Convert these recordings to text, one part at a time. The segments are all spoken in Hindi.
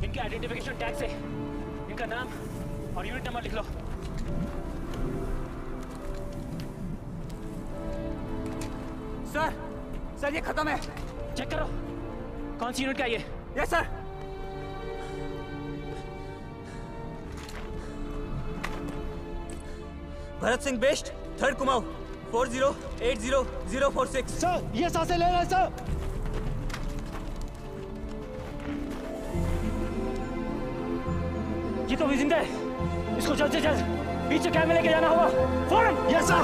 इनके आइडेंटिफिकेशन टैग से इनका नाम और यूनिट नंबर लिख लो। सर ये खत्म है। चेक करो कौन सी यूनिट का ये। Yes sir. Bharat Singh best, 3rd Kumaon, 40800446। Sir ये सांसें ले रहे हैं सर। ये तो अभी जिंदा है, इसको जल्द से जल्द पीछे कैमरे लेके जाना होगा फौरन। Yes sir.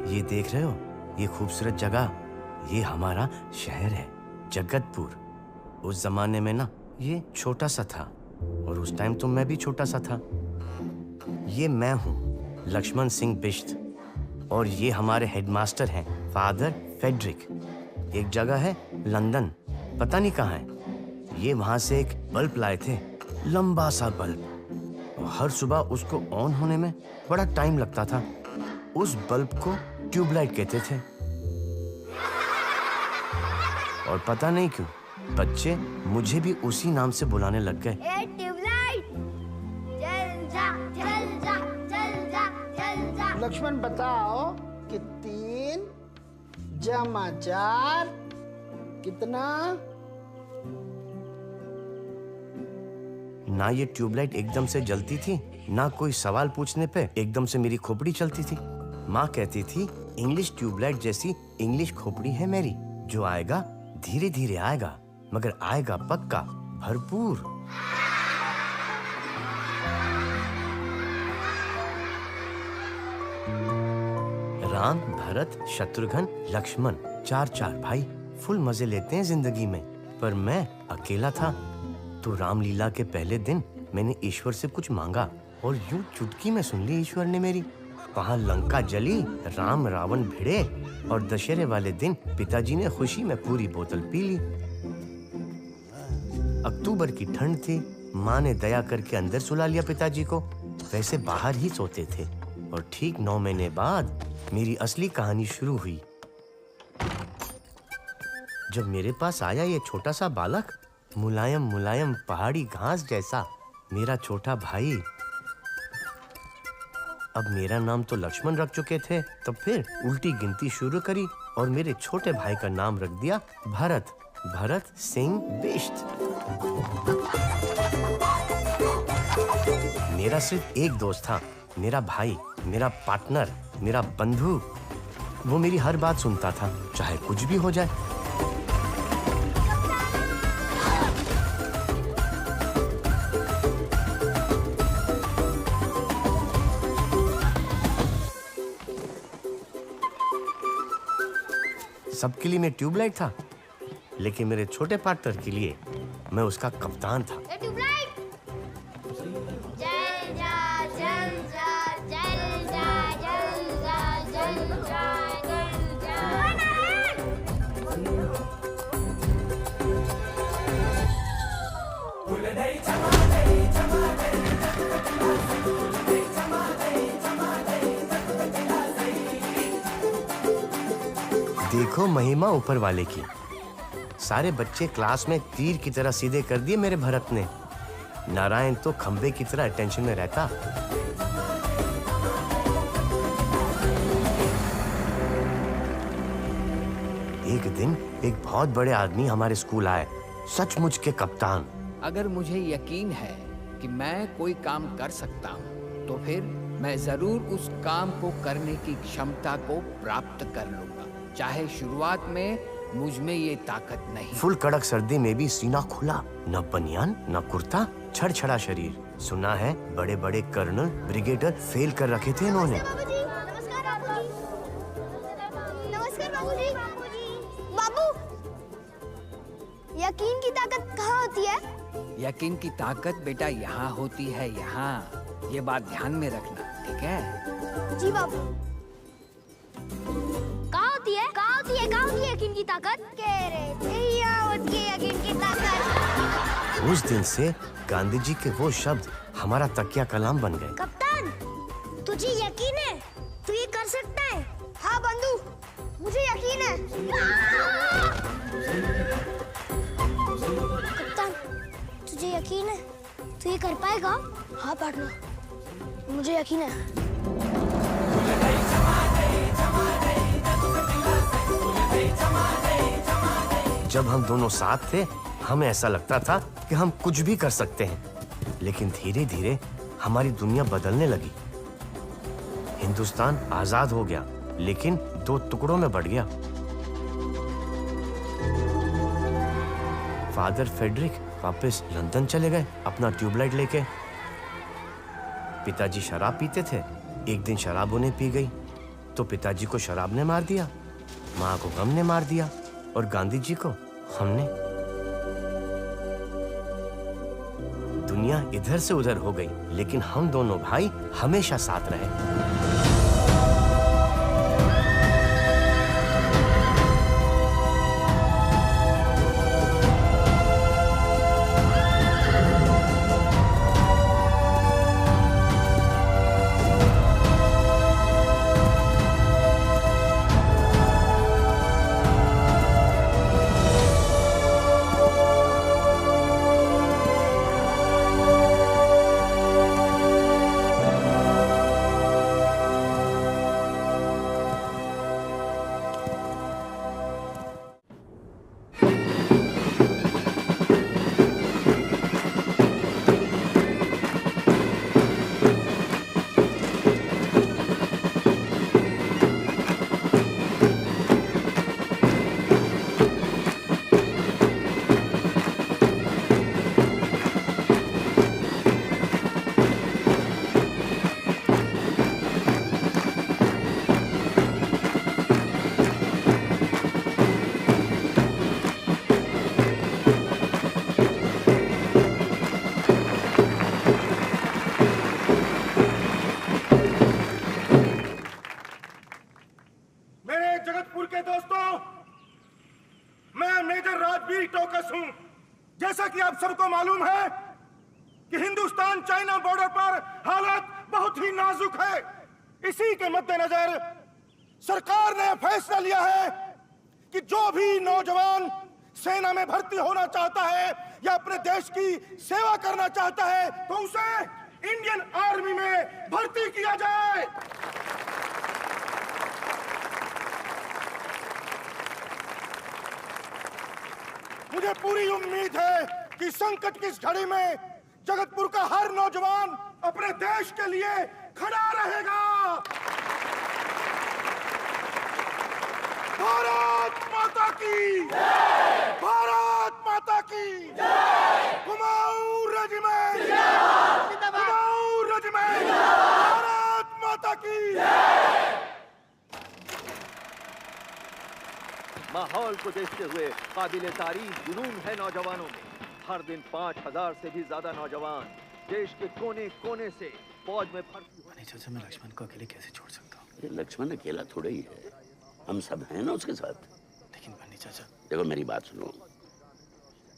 ये देख रहे हो, ये खूबसूरत जगह, ये हमारा शहर है जगतपुर। उस जमाने में ना ये छोटा सा था और उस टाइम तो मैं भी छोटा सा था। ये मैं हूँ लक्ष्मण सिंह बिश्त और ये हमारे हेडमास्टर हैं फादर फेडरिक। एक जगह है लंदन, पता नहीं कहाँ है। ये वहाँ से एक बल्ब लाए थे, लंबा सा बल्ब, और हर सुबह उसको ऑन होने में बड़ा टाइम लगता था। उस बल्ब को ट्यूबलाइट कहते थे और पता नहीं क्यों बच्चे मुझे भी उसी नाम से बुलाने लग गए। ट्यूबलाइट, जल जा, जल जा, जल जा, जल जा। लक्ष्मण बताओ कि 3 जमा 4 कितना? ना ये ट्यूबलाइट एकदम से जलती थी, ना कोई सवाल पूछने पे एकदम से मेरी खोपड़ी चलती थी। माँ कहती थी इंग्लिश ट्यूबलाइट जैसी इंग्लिश खोपड़ी है मेरी, जो आएगा धीरे धीरे आएगा मगर आएगा पक्का भरपूर। राम, भरत, शत्रुघ्न, लक्ष्मण, 4 भाई फुल मजे लेते हैं जिंदगी में, पर मैं अकेला था। तो रामलीला के पहले दिन मैंने ईश्वर से कुछ मांगा और यूं चुटकी में सुन ली ईश्वर ने मेरी। वहाँ लंका जली, राम रावण भिड़े और दशहरे वाले दिन पिताजी ने खुशी में पूरी बोतल पी ली। अक्टूबर की ठंड थी, माँ ने दया करके अंदर सुला लिया पिताजी को। वैसे बाहर ही सोते थे और ठीक 9 महीने बाद मेरी असली कहानी शुरू हुई। जब मेरे पास आया ये छोटा सा बालक, मुलायम मुलायम पहाड़ी घास जैसा, मेरा छोटा भाई। अब मेरा नाम तो लक्ष्मण रख चुके थे, तो फिर उल्टी गिनती शुरू करी और मेरे छोटे भाई का नाम रख दिया भरत, भरत सिंह बिश्त। मेरा सिर्फ एक दोस्त था, मेरा भाई, मेरा पार्टनर, मेरा बंधु। वो मेरी हर बात सुनता था, चाहे कुछ भी हो जाए। सबके लिए मैं ट्यूबलाइट था, लेकिन मेरे छोटे पार्टनर के लिए मैं उसका कप्तान था। ट्यूबलाइट, जल जा, जल जा, जल जा, जल जा, जल जा, जल जा। देखो महिमा ऊपर वाले की। सारे बच्चे क्लास में तीर की तरह सीधे कर दिए मेरे भरत ने। नारायण तो खंबे की तरह टेंशन में रहता। एक दिन एक बहुत बड़े आदमी हमारे स्कूल आए सचमुच के कप्तान। अगर मुझे यकीन है कि मैं कोई काम कर सकता हूँ तो फिर मैं जरूर उस काम को करने की क्षमता को प्राप्त कर लूंगा, चाहे शुरुआत में मुझ में ये ताकत नहीं। फुल कड़क सर्दी में भी सीना खुला, न बनियान न कुर्ता, छड़छड़ा शरीर। सुना है बड़े बड़े कर्नल ब्रिगेडियर फेल कर रखे थे इन्होंने। नमस्कार बाबूजी। नमस्कार बाबूजी। बाबू, यकीन की ताकत कहाँ होती है? यकीन की ताकत बेटा यहाँ होती है, यहाँ। ये बात ध्यान में रखना, ठीक है? जी बाबू। कहाँ होती है? कहाँ होती है? कहाँ होती है यकीन की ताकत? कह रहे थे यहाँ होती है यकीन की ताकत। उस दिन से गांधी जी के वो शब्द हमारा तकिया कलाम बन गए। कप्तान, तुझे यकीन है तू ये कर सकता है? हाँ बंधु, मुझे यकीन है। कप्तान, तुझे यकीन है तू ये कर पाएगा? हाँ पार्टनर, मुझे यकीन है। जब हम दोनों साथ थे हमें ऐसा लगता था कि हम कुछ भी कर सकते हैं, लेकिन धीरे धीरे हमारी दुनिया बदलने लगी। हिंदुस्तान आजाद हो गया, लेकिन दो टुकड़ों में बढ़ गया। फादर फेडरिक वापस लंदन चले गए अपना ट्यूबलाइट लेके। पिताजी शराब पीते थे। एक दिन शराब उन्हें पी गई तो पिताजी को शराब ने मार दिया, माँ को गम ने मार दिया और गांधी जी को हमने। दुनिया इधर से उधर हो गई, लेकिन हम दोनों भाई हमेशा साथ रहे। जैसा कि आप सबको मालूम है कि हिंदुस्तान चाइना बॉर्डर पर हालत बहुत ही नाजुक है। इसी के मद्देनजर सरकार ने फैसला लिया है कि जो भी नौजवान सेना में भर्ती होना चाहता है या अपने देश की सेवा करना चाहता है तो उसे इंडियन आर्मी में भर्ती किया जाए। मुझे पूरी उम्मीद है कि संकट की इस घड़ी में जगतपुर का हर नौजवान अपने देश के लिए खड़ा रहेगा। भारत माता की जय! भारत माता की जय! कुमाऊं रेजिमेंट कुमाऊं रेजिमेंट भारत माता की जय! माहौल को देखते हुए काबिले तारीफ जुनून है नौजवानों में। हर दिन 5000 से भी ज्यादा नौजवान देश के कोने कोने से फौज में भर्ती हो। नहीं चाचा, मैं लक्ष्मण को अकेले कैसे छोड़ सकता हूँ? ये लक्ष्मण अकेला थोड़ा ही है, हम सब हैं ना उसके साथ। लेकिन बन्नी चाचा, देखो मेरी बात सुनो,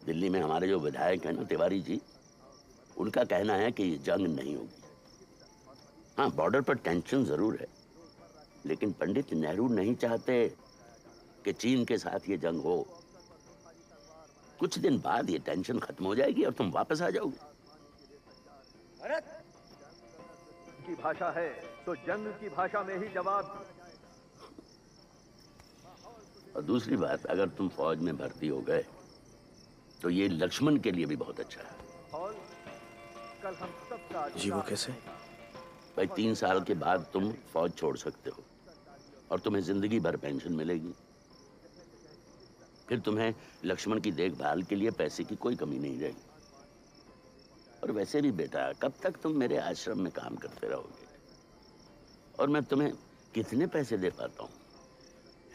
दिल्ली में हमारे जो विधायक हैं ना तिवारी जी, उनका कहना है कि ये जंग नहीं होगी। हाँ, बॉर्डर पर टेंशन जरूर है, लेकिन पंडित नेहरू नहीं चाहते कि चीन के साथ ये जंग हो। कुछ दिन बाद ये टेंशन खत्म हो जाएगी और तुम वापस आ जाओगे। भारत की भाषा है तो जंग की भाषा में ही जवाब। और दूसरी बात, अगर तुम फौज में भर्ती हो गए तो ये लक्ष्मण के लिए भी बहुत अच्छा है। कल हम सब साथ जी वो कैसे? भाई 3 साल के बाद तुम फौज छोड़ सकते हो और तुम्हें जिंदगी भर पेंशन मिलेगी। फिर तुम्हें लक्ष्मण की देखभाल के लिए पैसे की कोई कमी नहीं रहेगी। और वैसे भी बेटा, कब तक तुम मेरे आश्रम में काम करते रहोगे? और मैं तुम्हें कितने पैसे दे पाता हूँ?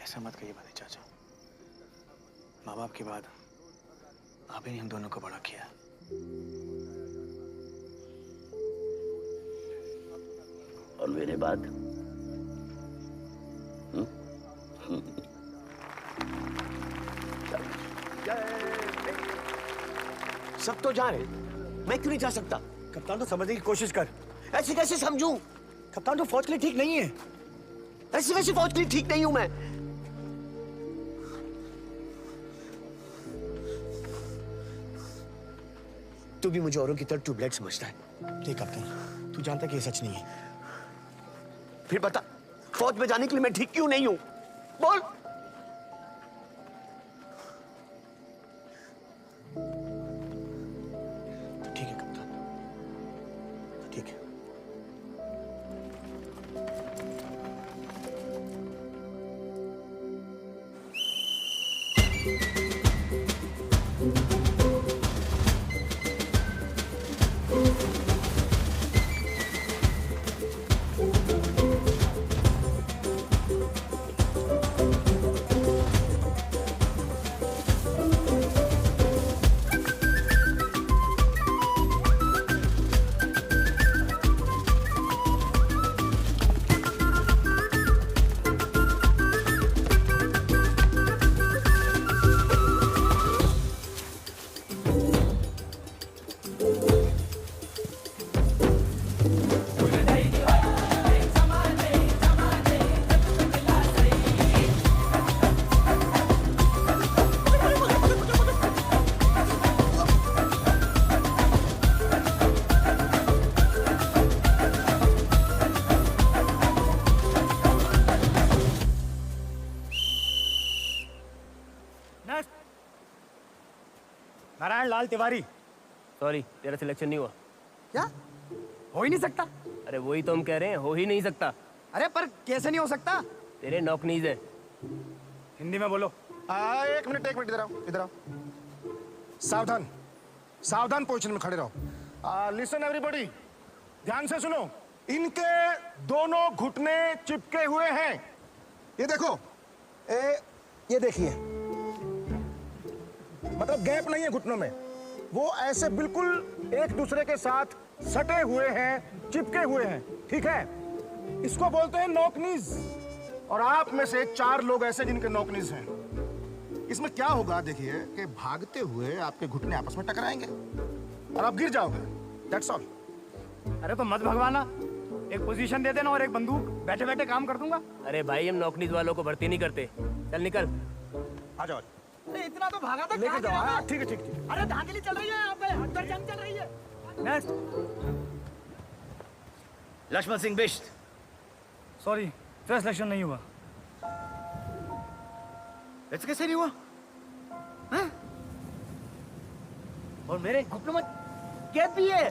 ऐसा मत कहिए बड़े चाचा। माँ बाप के बाद आप ही ने हम दोनों को बड़ा किया। और मेरे बाद सब तो जा रहे, मैं क्यों नहीं जा सकता? कप्तान तो समझने की कोशिश कर। ऐसे कैसे समझूं? कप्तान तो फौज के लिए ठीक नहीं है। ऐसे वैसे फौज के लिए ठीक नहीं हूं मैं। तू भी मुझे औरों की तरह ट्यूबलाइट समझता है। ठीक कप्तान, तू जानता कि ये सच नहीं है। फिर बता, फौज में जाने के लिए मैं ठीक क्यों नहीं हूं? बोल। ठीक है कप्तान, ठीक है। नारायण लाल तिवारी। सॉरी, तेरा सिलेक्शन नहीं हुआ। क्या? हो ही नहीं सकता। अरे वही तो हम कह रहे हैं, हो ही नहीं सकता। अरे पर कैसे नहीं हो सकता? तेरे नॉकनीज है। हिंदी में बोलो। एक मिनट इधर आओ, इधर आओ। सावधान, सावधान पोजीशन में खड़े रहो। लिसन एवरीबॉडी, ध्यान से सुनो। इनके दोनों घुटने चिपके हुए हैं। ये देखो, ये देखिए, मतलब गैप नहीं है घुटनों में। वो ऐसे बिल्कुल एक दूसरे के साथ सटे हुए हैं, चिपके हुए हैं। ठीक है, इसको बोलते हैं नॉकनीज। और आप में से 4 लोग ऐसे जिनके नॉकनीज हैं। इसमें क्या होगा देखिए कि भागते हुए आपके घुटने आपस में टकराएंगे और आप गिर जाओगे। That's all. अरे तो मत भगवाना, एक पोजीशन दे देना और एक बंदूक, बैठे बैठे काम कर दूंगा। अरे भाई, हम नॉकनीज वालों को भर्ती नहीं करते। चल निकल। आ जाओ। अरे इतना तो भागा था। लेके जाओ। हाँ, ठीक है, ठीक है। अरे धांधली चल रही है यहाँ पे, अंदर जंग चल रही है। लक्ष्मण सिंह बिष्ट। सॉरी, तेरा सिलेक्शन नहीं हुआ। ऐसे कैसे नहीं हुआ? हाँ? और मेरे घुटनों में कैद भी है।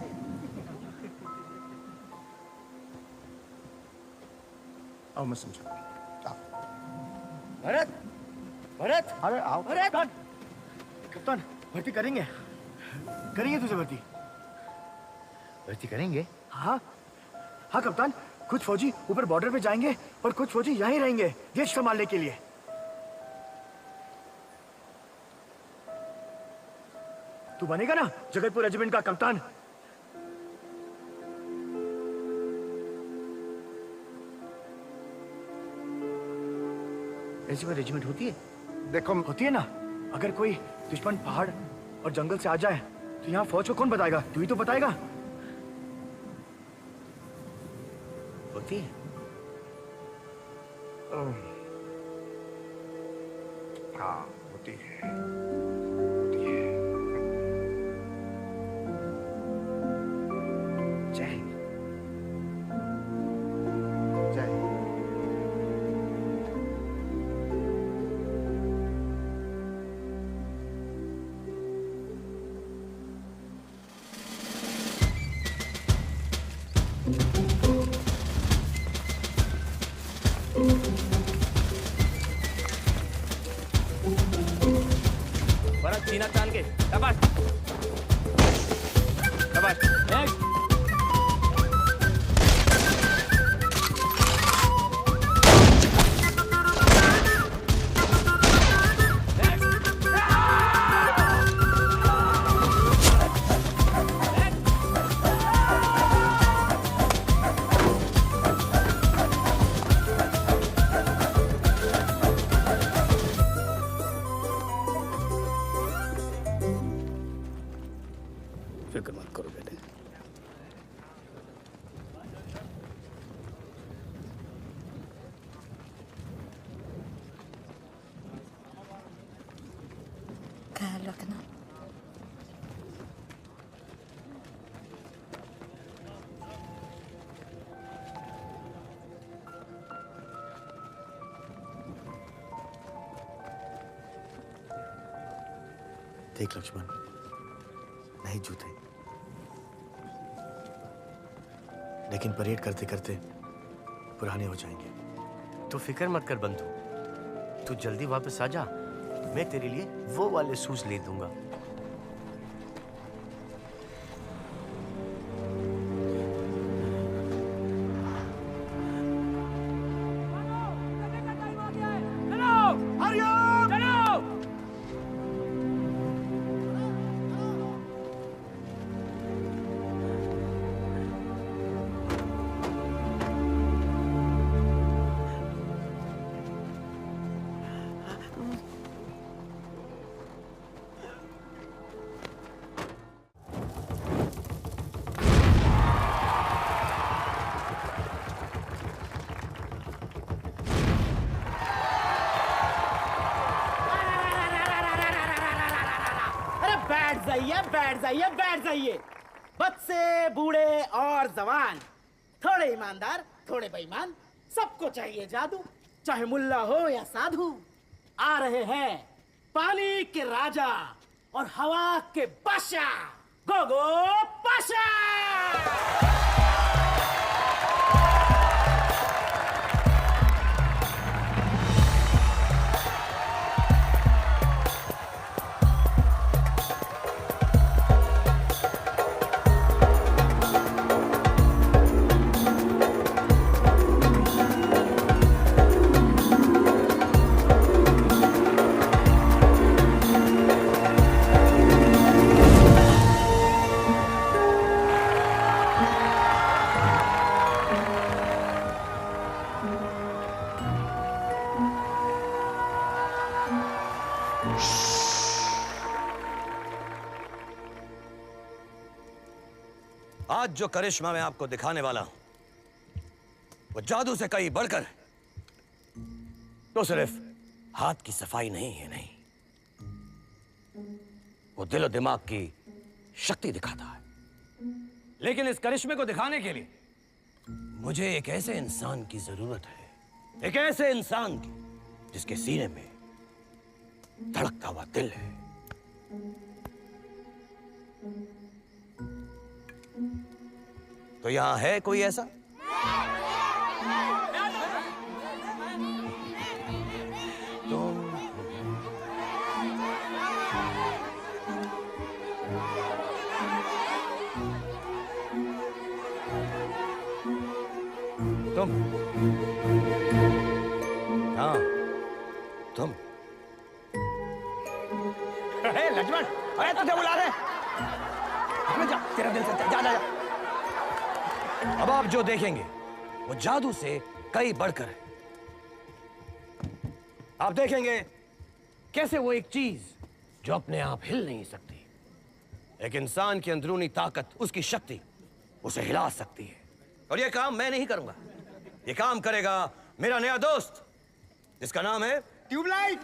आओ, मैं समझा। भरत, भरत, अरे आओ। भरत। कप्तान, भर्ती करेंगे, करेंगे तुझे भर्ती। भर्ती करेंगे? हाँ हाँ कप्तान, कुछ फौजी ऊपर बॉर्डर पे जाएंगे और कुछ फौजी यहीं रहेंगे देश संभालने के लिए। तू बनेगा ना जगतपुर रेजिमेंट का कप्तान? ऐसी कोई रेजिमेंट होती है? देखो, होती है ना। अगर कोई दुश्मन पहाड़ और जंगल से आ जाए तो यहाँ फौज को कौन बताएगा? तू ही तो बताएगा। होती है। हाँ, होती है। जय हिंद। जय। ख्याल रखना। देख लक्ष्मण, नए जूते, लेकिन परेड करते करते पुराने हो जाएंगे। तू फिक्र मत कर बंधु, तू जल्दी वापस आ जा, मैं तेरे लिए वो वाले शूज ले दूंगा। बैठ जाइए। बच्चे, बूढ़े और जवान, थोड़े ईमानदार, थोड़े बेईमान, सबको चाहिए जादू, चाहे मुल्ला हो या साधु। आ रहे हैं पानी के राजा और हवा के बादशाह, गोगो पाशा। आज जो करिश्मा मैं आपको दिखाने वाला हूं वो जादू से कहीं बढ़कर तो सिर्फ हाथ की सफाई नहीं है, नहीं, वो दिल और दिमाग की शक्ति दिखाता है। लेकिन इस करिश्मे को दिखाने के लिए मुझे एक ऐसे इंसान की जरूरत है, एक ऐसे इंसान की जिसके सीने में धड़कता हुआ दिल है। तो यहां है कोई ऐसा? तुम हाँ, तुम। लक्ष्मण, अरे तुझे बुला रहे। जा, तेरा दिल से जा, जा, जा। अब आप जो देखेंगे वो जादू से कई बढ़कर है। आप देखेंगे कैसे वो एक चीज जो अपने आप हिल नहीं सकती, एक इंसान की अंदरूनी ताकत, उसकी शक्ति उसे हिला सकती है। और ये काम मैं नहीं करूंगा, ये काम करेगा मेरा नया दोस्त जिसका नाम है ट्यूबलाइट।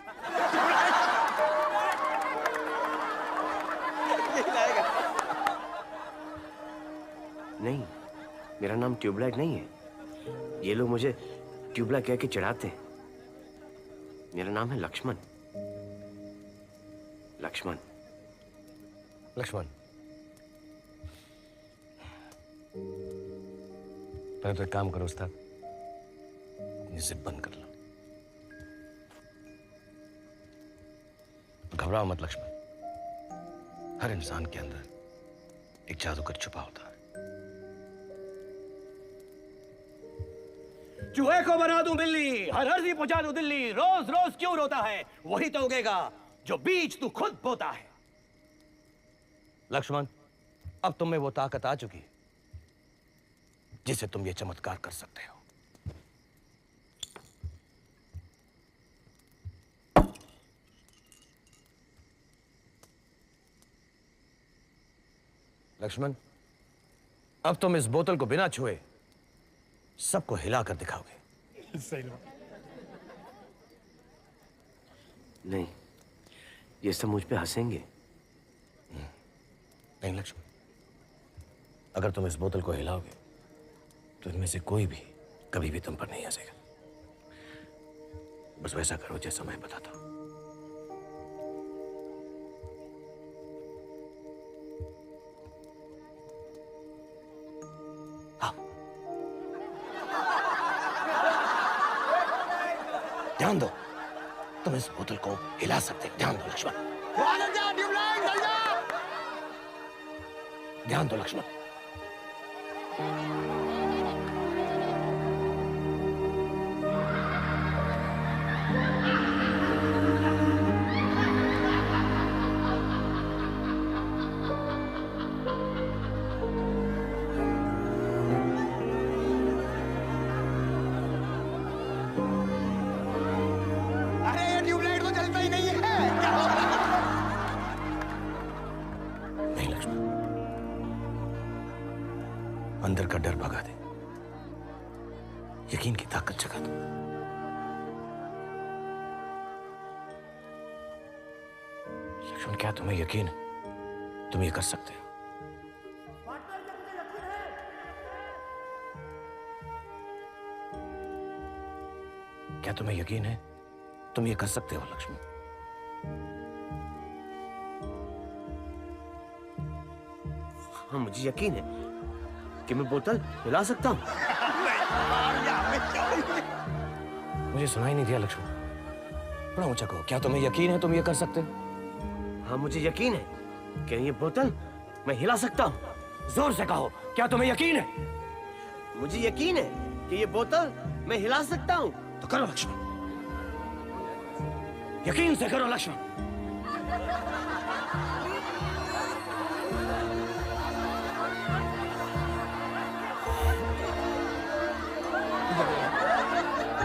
नहीं, मेरा नाम ट्यूबलाइट नहीं है। ये लोग मुझे ट्यूबला कह के चिढ़ाते हैं। मेरा नाम है लक्ष्मण। लक्ष्मण। लक्ष्मण, पहले तो एक काम करो उस्ताद, अपनी जिद बंद कर लो। घबराओ मत लक्ष्मण, हर इंसान के अंदर एक जादूगर छुपा होता है। चूहे को बना दूं बिल्ली, हर हर्जी पहुंचा दूं दिल्ली, रोज रोज क्यों रोता है, वही तो उगेगा जो बीज तू खुद बोता है। लक्ष्मण, अब तुम में वो ताकत आ चुकी है जिससे तुम ये चमत्कार कर सकते हो। लक्ष्मण, अब तुम इस बोतल को बिना छुए सबको हिलाकर दिखाओगे। नहीं, ये सब मुझ पे हंसेंगे। नहीं लक्ष्मण, अगर तुम इस बोतल को हिलाओगे तो इनमें से कोई भी कभी भी तुम पर नहीं हंसेगा। बस वैसा करो जैसा मैं बताता हूं। ध्यान दो, तुम इस बोतल को हिला सकते हो। ध्यान दो लक्ष्मण, ध्यान दो लक्ष्मण। अंदर का डर भगा दे, यकीन की ताकत जगा दो। लक्ष्मण, क्या तुम्हें यकीन है तुम ये कर सकते हो? क्या तुम्हें यकीन है तुम ये कर सकते हो लक्ष्मण? हाँ, मुझे यकीन है कि मैं बोतल हिला सकता हूँ। मुझे सुनाई नहीं दिया लक्ष्मण, बड़ा ऊंचा कहो। क्या तुम्हें यकीन है तुम ये कर सकते हो? हाँ, मुझे यकीन है कि ये बोतल मैं हिला सकता हूँ। जोर से कहो, क्या तुम्हें यकीन है? मुझे यकीन है कि ये बोतल मैं हिला सकता हूँ। तो करो लक्ष्मण, यकीन से करो लक्ष्मण।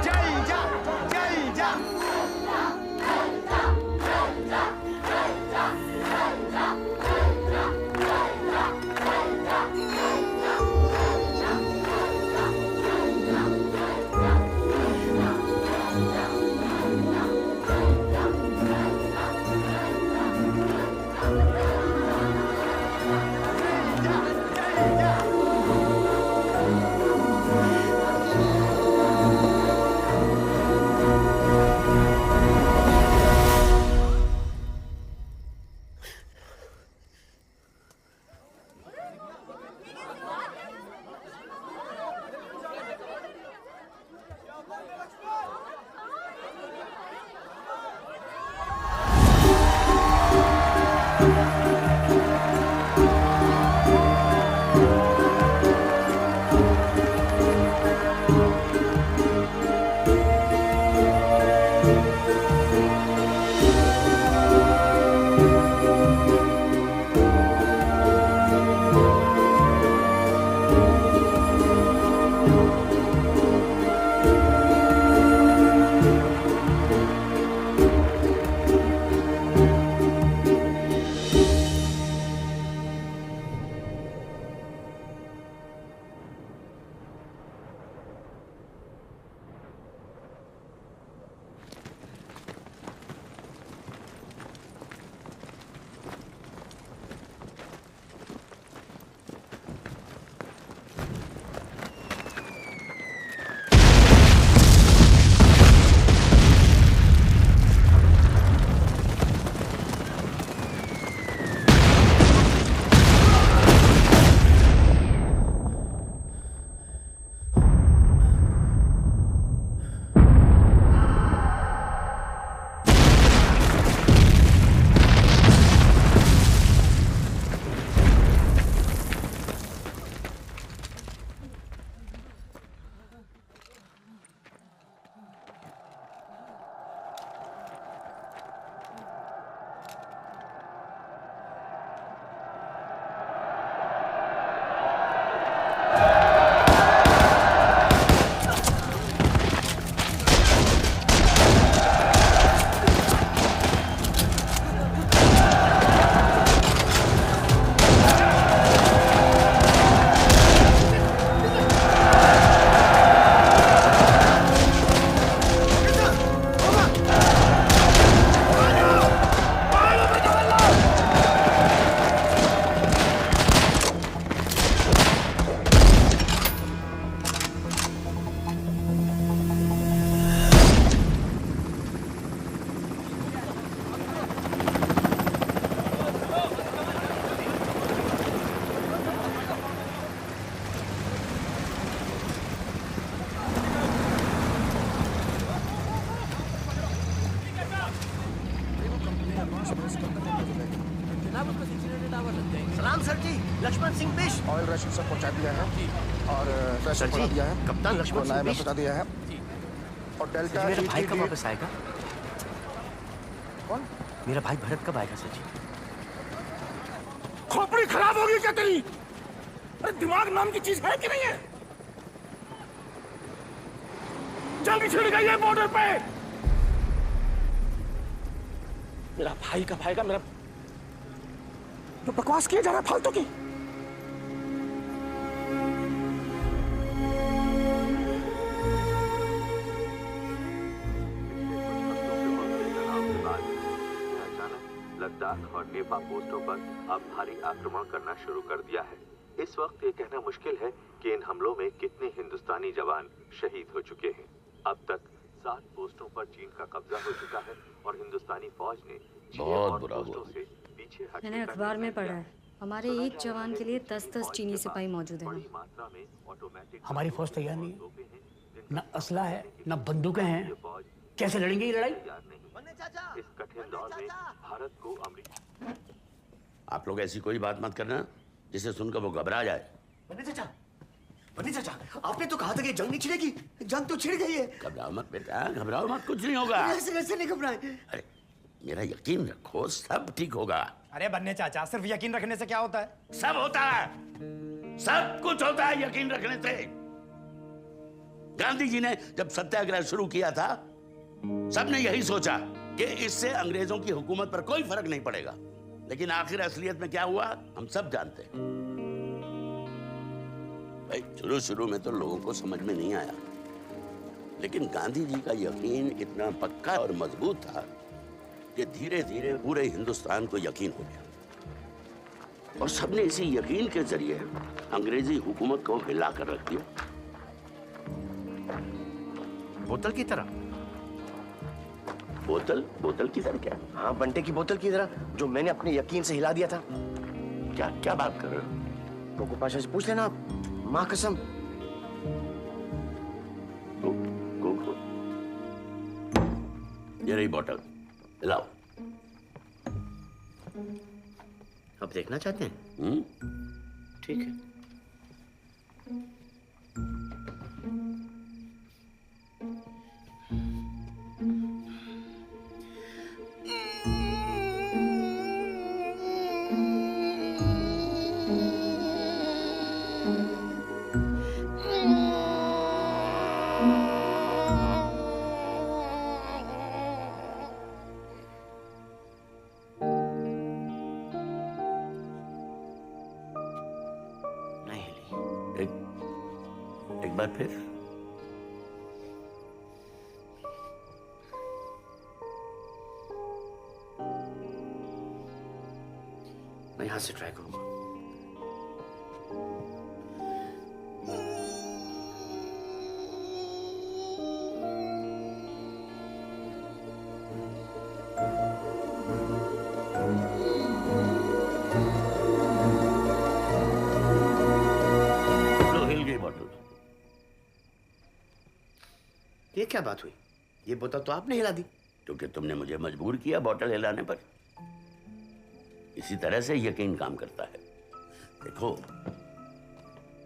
जय जा, जय जा। साहब उसको सिलसिले दावत लग गए। सलाम सर जी, लक्ष्मण सिंह बिश। ऑयल राशन सब पहुंचा दिया है और पैसा सर पहुंचा जी, दिया है। कप्तान लक्ष्मण सिंह बिश बता दिया है और डेल्टा मेरा भाई कब वापस आएगा? कौन? मेरा भाई भरत कब आएगा सर जी? खोपड़ी खराब होगी क्या तेरी? अरे दिमाग नाम की चीज है कि नहीं है? जल्दी छिड़ गई है बॉर्डर पे। मेरा भाई कब आएगा? मेरा जो बकवास किया जा रहा है फालतू की। लद्दाख और नेपा पोस्टों पर अब भारी आक्रमण करना शुरू कर दिया है। इस वक्त ये कहना मुश्किल है कि इन हमलों में कितने हिंदुस्तानी जवान शहीद हो चुके हैं। अब तक 7 पोस्टों पर चीन का कब्जा हो चुका है और हिंदुस्तानी फौज ने बहुत बुरा हुआ। से पीछे हटने मैंने अखबार में पढ़ा है, हमारे एक जवान के लिए 10-10 चीनी सिपाही मौजूद हैं। हमारी फौज तैयार नहीं है, न असला है न बंदूकें हैं, कैसे लड़ेंगे ये लड़ाई? इस कठिन दौर में भारत को अमेरिका। आप लोग ऐसी कोई बात मत करना जिसे सुनकर वो घबरा जाए। बन्नी चाचा, आपने तो कहा था कि जंग नहीं छिड़ेगी, जंग तो छिड़ गई है। घबराओ मत बेटा, घबराओ मत, कुछ नहीं होगा। ऐसे नहीं घबराए। अरे मेरा यकीन रखो, सब ठीक होगा। अरे बन्ने चाचा, सिर्फ यकीन रखने से क्या होता है? सब होता है, सब कुछ होता है यकीन रखने से। गांधी जी ने जब सत्याग्रह शुरू किया था, सबने यही सोचा कि इससे अंग्रेजों की हुकूमत पर कोई फर्क नहीं पड़ेगा, लेकिन आखिर असलियत में क्या हुआ हम सब जानते हैं। भाई शुरू में तो लोगों को समझ में नहीं आया, लेकिन गांधी जी का यकीन इतना पक्का और मजबूत था कि धीरे धीरे पूरे हिंदुस्तान को यकीन हो गया और सबने इसी यकीन के जरिए अंग्रेजी हुकूमत को हिलाकर रख दिया। बोतल की तरह? बोतल की तरह क्या? हाँ, बंटे की बोतल की तरह, जो मैंने अपने यकीन से हिला दिया था। क्या बात कर रहे हो? कोको पाशा से पूछ लेना आप, माँ कसम। कोको, ये रही बोतल, लाओ। अब देखना चाहते हैं? ठीक है। एक बार फिर। मैं यहां से ट्राई करूंगा। ये क्या बात हुई? ये बोतल तो आपने हिला दी। क्योंकि तुमने मुझे मजबूर किया बोतल हिलाने पर। इसी तरह से यकीन काम करता है। देखो,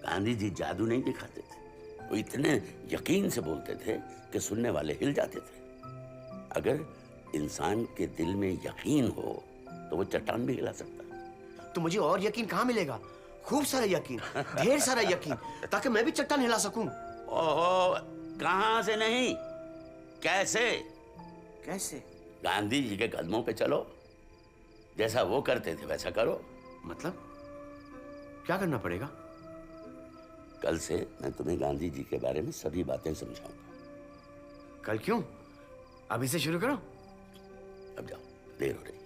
गांधी जी जादू नहीं दिखाते थे, वो इतने यकीन से बोलते थे कि सुनने वाले हिल जाते थे। अगर इंसान के दिल में यकीन हो तो वो चट्टान भी हिला सकता है। तो मुझे और यकीन कहाँ मिलेगा? खूब सारा यकीन, ढेर सारा यकीन, ताकि मैं भी चट्टान हिला सकूं। ओहो, कहां से नहीं, कैसे? कैसे? गांधी जी के कदमों पे चलो, जैसा वो करते थे वैसा करो। मतलब क्या करना पड़ेगा? कल से मैं तुम्हें गांधी जी के बारे में सभी बातें समझाऊंगा। कल क्यों? अभी से शुरू करो। अब जाओ, देर हो रही है।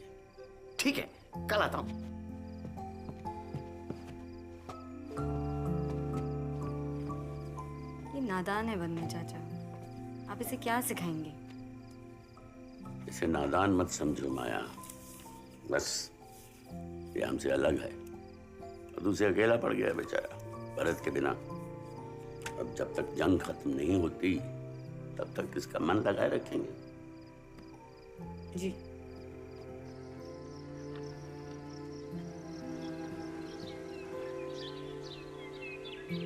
ठीक है, कल आता हूं। ये नादान है बन्ने चाचा, आप इसे क्या सिखाएंगे? इसे नादान मत समझो माया, बस ये हमसे अलग है और दूसरे अकेला पड़ गया बेचारा भरत के बिना। अब जब तक जंग खत्म नहीं होती तब तक इसका मन लगाए रखेंगे। जी। अबे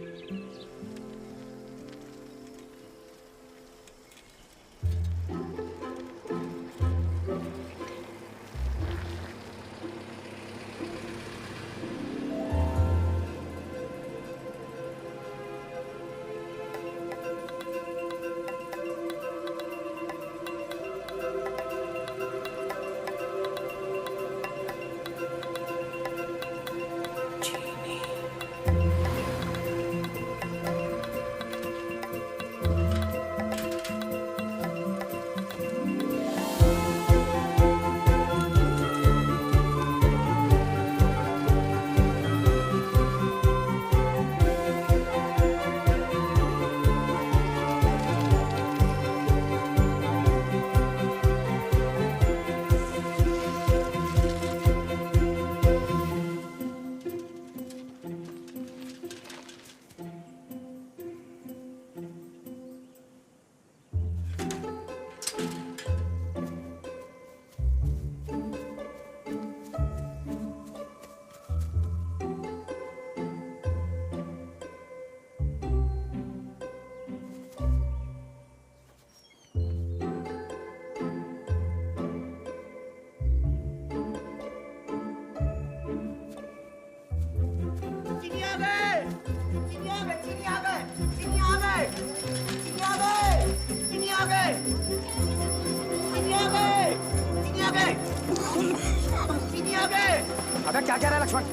क्या कह रहा है लक्ष्मण?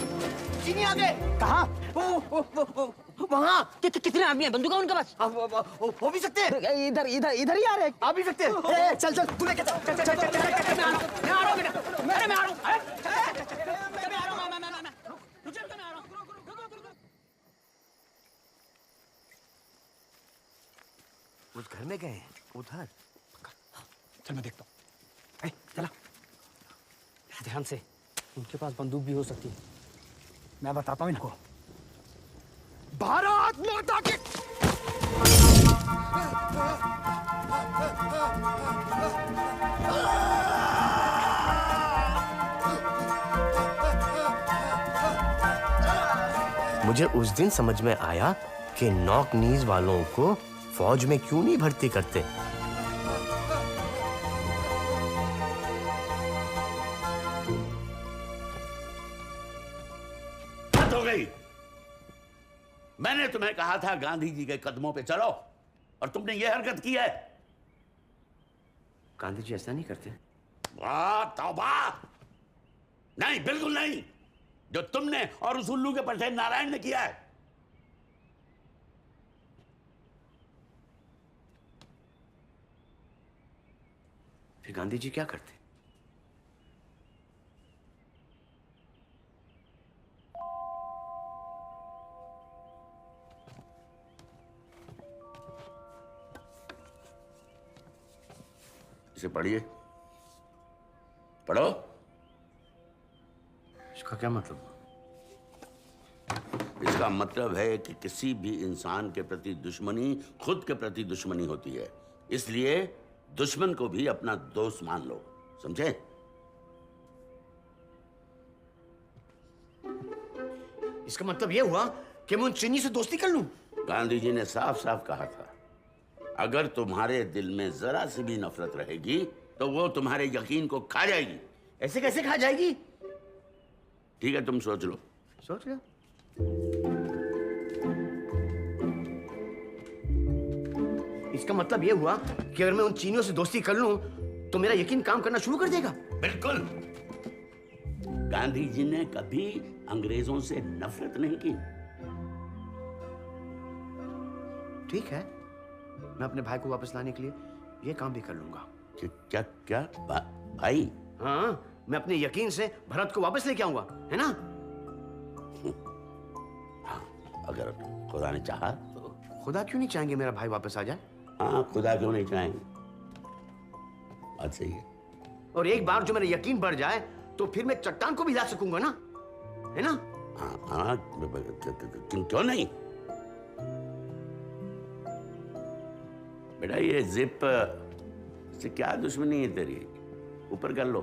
चीनी आ गए। कहाँ? वहाँ कितने आदमी हैं? बंदूक है उनके पास? हो भी सकते हैं। इधर इधर इधर ही आ रहे हैं। आ भी सकते हैं। चल चल तू लेके चल चल चल चल चल मैं आ रहा हूँ बेटा। मैं आ रहा हूँ। उस घर में गए हैं उधर। चल मैं देखता हूँ। चला ध्यान से, उनके पास बंदूक भी हो सकती है। मैं बताता हूँ इनको। भारत माता की। मुझे उस दिन समझ में आया कि नॉक नीज वालों को फौज में क्यों नहीं भर्ती करते। हद हो गई। मैंने तुम्हें कहा था गांधी जी के कदमों पे चलो और तुमने ये हरकत की है। गांधी जी ऐसा नहीं करते। वाह तौबा, नहीं बिल्कुल नहीं। जो तुमने और उस उल्लू के पठे नारायण ने किया है। फिर गांधी जी क्या करते? इसे पढ़िए, पढ़ो। इसका क्या मतलब? इसका मतलब है कि किसी भी इंसान के प्रति दुश्मनी खुद के प्रति दुश्मनी होती है, इसलिए दुश्मन को भी अपना दोस्त मान लो, समझे? इसका मतलब यह हुआ कि मैं उन चीनी से दोस्ती कर लूं? गांधी जी ने साफ साफ कहा था, अगर तुम्हारे दिल में जरा सी भी नफरत रहेगी तो वो तुम्हारे यकीन को खा जाएगी। ऐसे कैसे खा जाएगी? ठीक है, तुम सोच लो। सोच लो। इसका मतलब यह हुआ कि अगर मैं उन चीनियों से दोस्ती कर लूं तो मेरा यकीन काम करना शुरू कर देगा। बिल्कुल। गांधी जी ने कभी अंग्रेजों से नफरत नहीं की। ठीक है, मैं अपने भाई को वापस लाने के लिए यह काम भी कर लूंगा। क्या क्या भाई? हाँ, मैं अपने यकीन से भरत को वापस लेके आऊंगा, है ना? हाँ, अगर खुदा ने चाहा तो। खुदा क्यों नहीं चाहेंगे मेरा भाई वापस आ जाए? हाँ, खुदा क्यों नहीं चाहेंगे, बात सही है। और एक बार जो मेरा यकीन बढ़ जाए तो फिर मैं चट्टान को भी ला सकूंगा ना, है ना? हाँ हाँ, क्यों नहीं? बेटा ये जिप से क्या दुश्मनी है तेरी? ऊपर कर लो।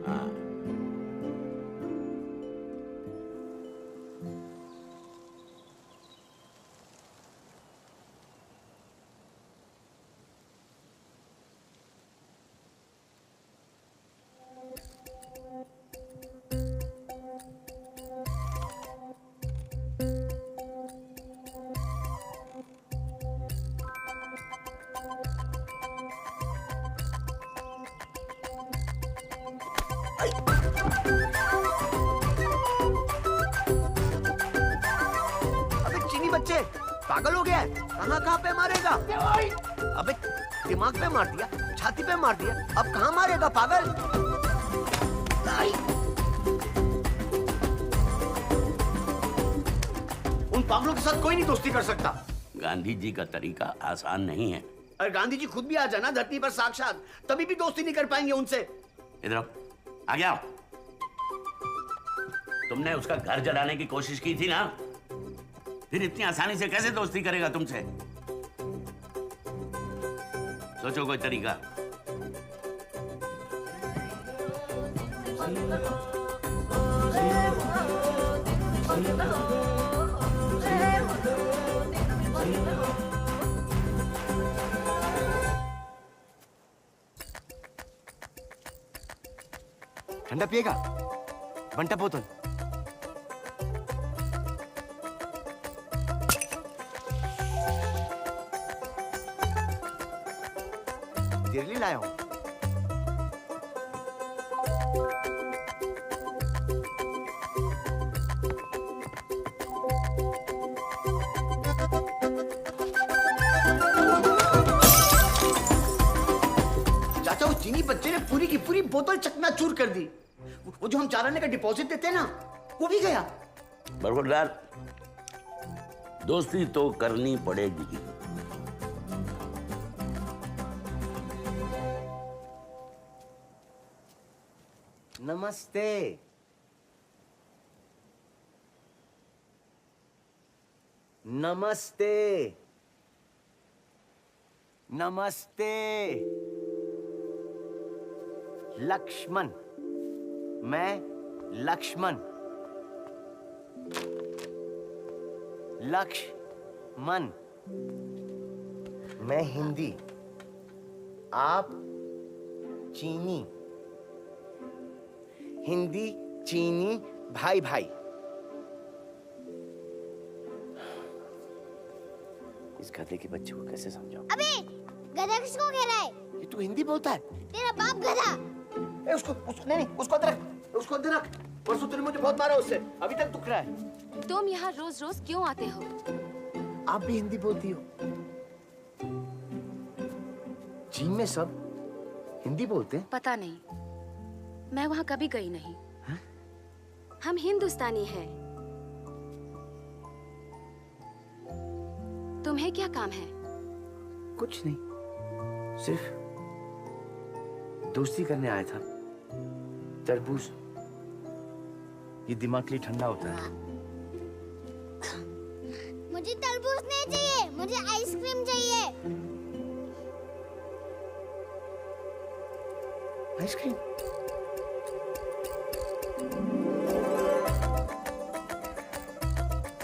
हाँ, अबे चीनी बच्चे, पागल हो गया है? कहाँ पे मारेगा? अबे दिमाग पे मार दिया, छाती पे मार दिया, अब कहाँ मारेगा पागल? उन पागलों के साथ कोई नहीं दोस्ती कर सकता। गांधी जी का तरीका आसान नहीं है। अरे गांधी जी खुद भी आ जाना धरती पर साक्षात, तभी भी दोस्ती नहीं कर पाएंगे उनसे। इधर आओ, आगे आओ। तुमने उसका घर जलाने की कोशिश की थी ना, फिर इतनी आसानी से कैसे दोस्ती करेगा तुमसे? सोचो कोई तरीका। ठंडा पिएगा? बंटा बोतल। तेरे लिए लाया हूं। चाचा वो चीनी बच्चे ने पूरी की पूरी बोतल चकनाचूर कर दी। वो जो हम 4 आने का डिपॉजिट देते हैं ना, वो भी गया। बरखुरदार, दोस्ती तो करनी पड़ेगी। नमस्ते। नमस्ते। नमस्ते। लक्ष्मण, मैं लक्ष्मण। लक्ष्मण, मैं हिंदी, आप चीनी। हिंदी चीनी भाई भाई। इस गधे के बच्चे को कैसे समझाऊं? अबे गधा किसको कह रहा है? ये तू हिंदी बोलता है? तेरा बाप गधा। उसको नहीं, उसको अंदर रख, उसको अंदर रख। परसों तूने मुझे बहुत मारा उससे, अभी तक दुख रहा है। तुम यहाँ रोज रोज क्यों आते हो? आप भी हिंदी बोलती हो? चीन में सब हिंदी बोलते हैं? पता नहीं, मैं वहाँ कभी गई नहीं। हम हिंदुस्तानी हैं। तुम्हें क्या काम है? कुछ नहीं, सिर्फ दोस्ती करने आया था। तरबूज ये दिमाग के लिए ठंडा होता है। मुझे तरबूज नहीं चाहिए, मुझे आइसक्रीम चाहिए। आइसक्रीम?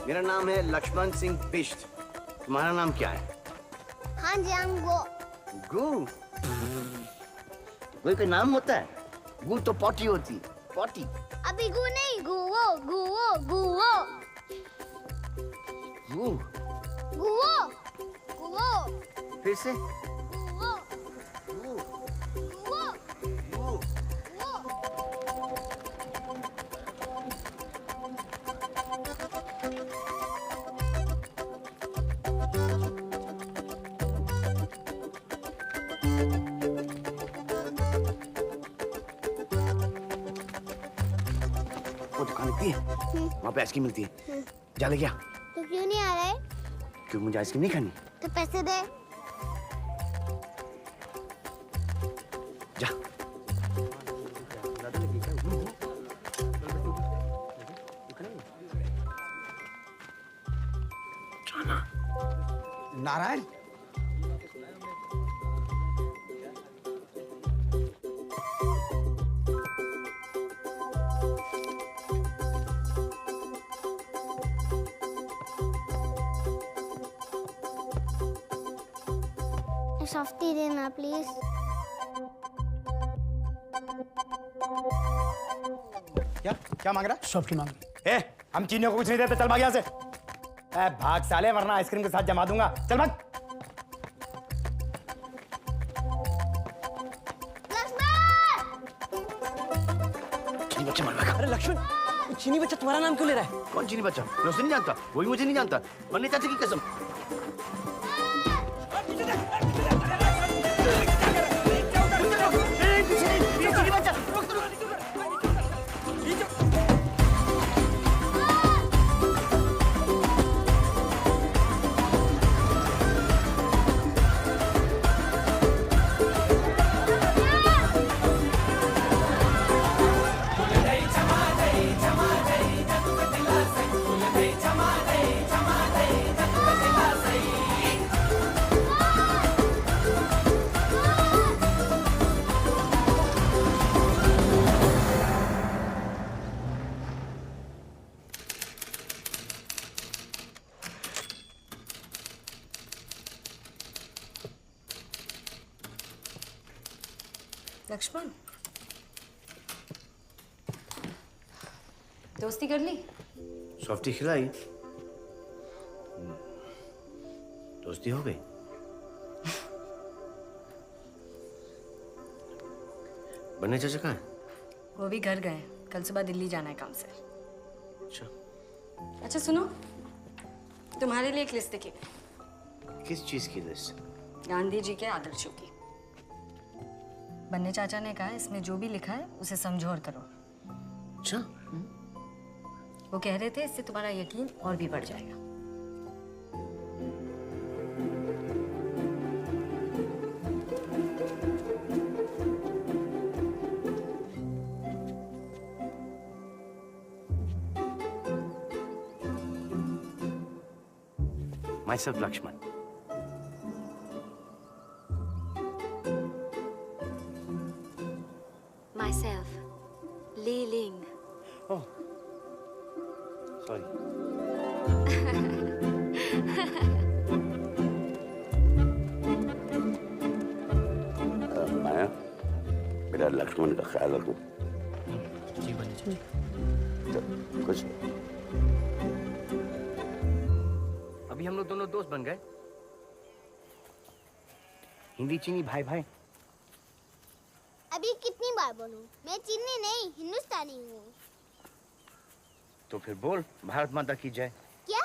मेरा नाम है लक्ष्मण सिंह बिष्ट। तुम्हारा नाम क्या है? हाँ जी, हम गो। गू? कोई नाम होता है? गू तो पॉटी होती। पॉटी। अभी गु नहीं, गुवो गुवो गुवो गू। गुवो गुवो। फिर से? गुवो गू। गुवो गू। वो दुकान लिखती है, वहाँ पे आइसक्रीम मिलती है। जा ले गया। तो क्यों नहीं आ रहा है? क्यों मुझे आइसक्रीम नहीं खानी? तो पैसे दे। जा। नारायण, सॉफ्टी देना प्लीज। क्या मांग रहा? सॉफ्टी मांग रहा। हम चीनियों को कुछ नहीं देते, चल भाग यहाँ से। भाग साले, वरना आइसक्रीम के साथ जमा दूंगा। चल भाग। बच्चा मर गया। अरे लक्ष्मण, चीनी बच्चा तुम्हारा नाम क्यों ले रहा है? कौन चीनी बच्चा? मैं उसे नहीं जानता, वही मुझे नहीं जानता। मरने चाचा की कसम। लक्ष्मण, दोस्ती कर ली? सॉफ्टी खिलाई, दोस्ती हो गई। बन्ने चाचा कहाँ हैं? वो भी घर गए, कल सुबह दिल्ली जाना है काम से। अच्छा। अच्छा सुनो, तुम्हारे लिए एक लिस्ट लिखी। किस चीज की लिस्ट? गांधी जी के आदर्शों की। बन्ने चाचा ने कहा इसमें जो भी लिखा है उसे समझो और करो। अच्छा। वो कह रहे थे इससे तुम्हारा यकीन और भी बढ़ जाएगा। Myself Lakshman. Myself, Li Ling. Oh, sorry. माया, मेरा लक्ष्मण का ख्याल रखो। जी बन्ने चाचा। कुछ अभी हम लोग दोनों दोस्त बन गए। हिंदी चीनी भाई भाई। अभी कितनी बार बोलूं? मैं चीनी नहीं, हिंदुस्तानी हूँ। तो फिर बोल भारत माता की जय। क्या?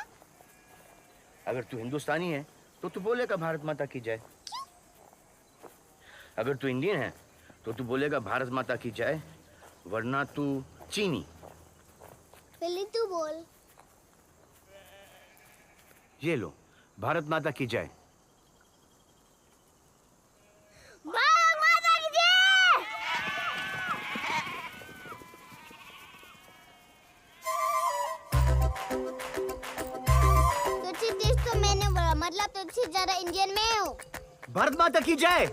अगर तू हिंदुस्तानी है तो तू बोलेगा भारत माता की जय। अगर तू इंडियन है तो तू बोलेगा भारत माता की जय, वरना तू चीनी। पहले तू बोल। ये लो, भारत माता की जय। भारत माता की जय! तुझसे तेज तो मैंने बोला, मतलब तुझसे ज्यादा इंडियन में हूँ। भारत माता की जय।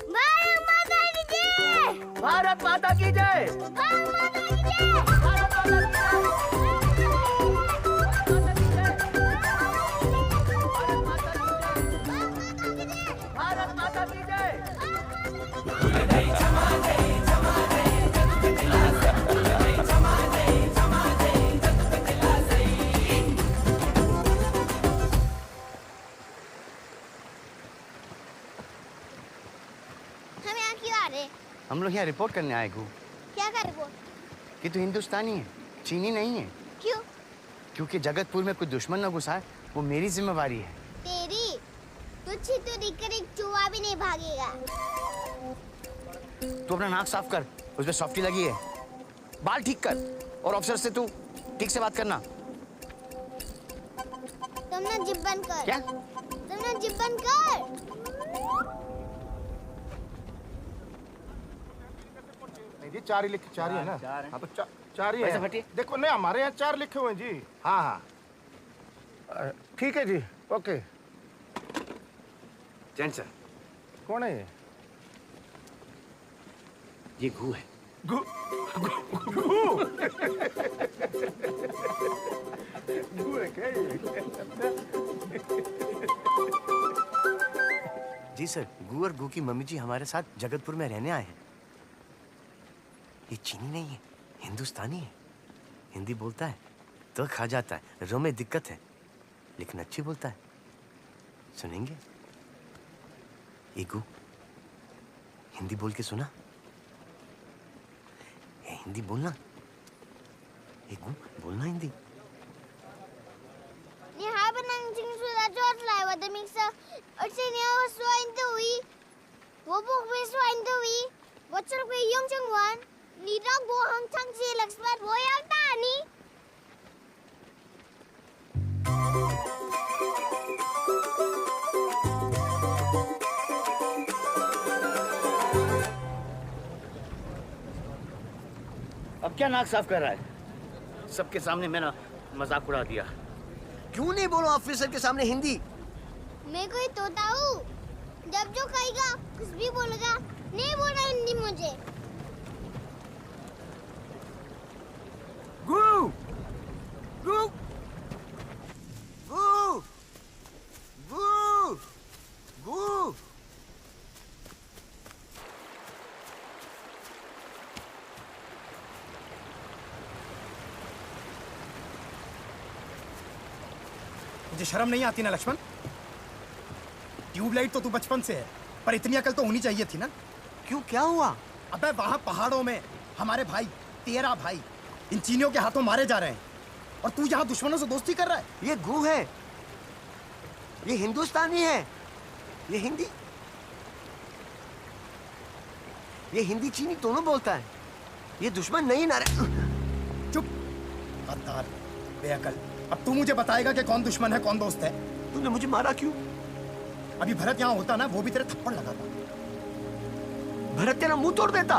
भारत माता की जय! भारत माता की जय। भारत माता की जय! भारत माता की जय! भारत माता की जय। हम यहाँ क्यों आ रहे? हम लोग यहाँ रिपोर्ट करने आए गु क्या कर वो? कि तू हिंदुस्तानी है, चीनी नहीं है। क्यों? क्योंकि जगतपुर में कोई दुश्मन न घुसा है, वो मेरी जिम्मेवारी है। तेरी? तुझसे तो दिखकर एक चूहा भी नहीं भागेगा। तू अपना नाक साफ कर, उसमें सॉफ्टी लगी है। बाल ठीक कर और ऑफिसर से तू ठीक से बात करना। तुम ना जिप बंद कर। क्या? तुम ना जिप बंद कर। नहीं जी, 4 ही लिखे, 4 ही है ना? हाँ तो 4 ही पैसे है। फटिए। देखो नहीं, हमारे यहाँ 4 लिखे हुए हैं जी। हाँ हाँ, ठीक है जी, ओके। जैन सर, कौन है ये? ये घू है। घू? घू है क्या ये? जी सर, गू और गू की मम्मी जी हमारे साथ जगतपुर में रहने आए हैं। ये चीनी नहीं है, हिंदुस्तानी है। हिंदी बोलता है तो खा जाता है, रो में दिक्कत है लेकिन अच्छी बोलता है। सुनेंगे? ये गू, हिंदी बोल के सुना? ये हिंदी बोलना बोलना Hindi. Ni haben ang sudah jod lai wa de mixa. Or si ni wa swain de wi. Wo bu we swain de wi. Wo chur we yong chang wan. Ni dog bo hang chang si laksmat wo yang ta ni. अब क्या नाक साफ कर रहा है? सबके सामने मैंने मजाक उड़ा दिया। क्यों नहीं बोलो ऑफिसर के सामने हिंदी? मैं कोई तोता हूँ। जब जो कहेगा कुछ भी बोलेगा नहीं बोलना हिंदी मुझे। गु गु गु गु गु मुझे शर्म नहीं आती ना लक्ष्मण? ट्यूबलाइट तो तू बचपन से है, पर इतनी अकल तो होनी चाहिए थी ना। क्यों, क्या हुआ? अबे वहां पहाड़ों में हमारे भाई, तेरा भाई इन चीनियों के हाथों मारे जा रहे हैं और तू यहाँ दुश्मनों से दोस्ती कर रहा है। ये गु है, ये हिंदुस्तानी है, ये हिंदी चीनी दोनों बोलता है। ये दुश्मन नहीं ना रे। चुप गद्दार, बेअकल। अब तू मुझे बताएगा कि कौन दुश्मन है कौन दोस्त है। तूने मुझे मारा क्यों? अभी भरत यहाँ होता ना, वो भी तेरे थप्पड़ लगाता। भरत तेरा मुंह तोड़ देता।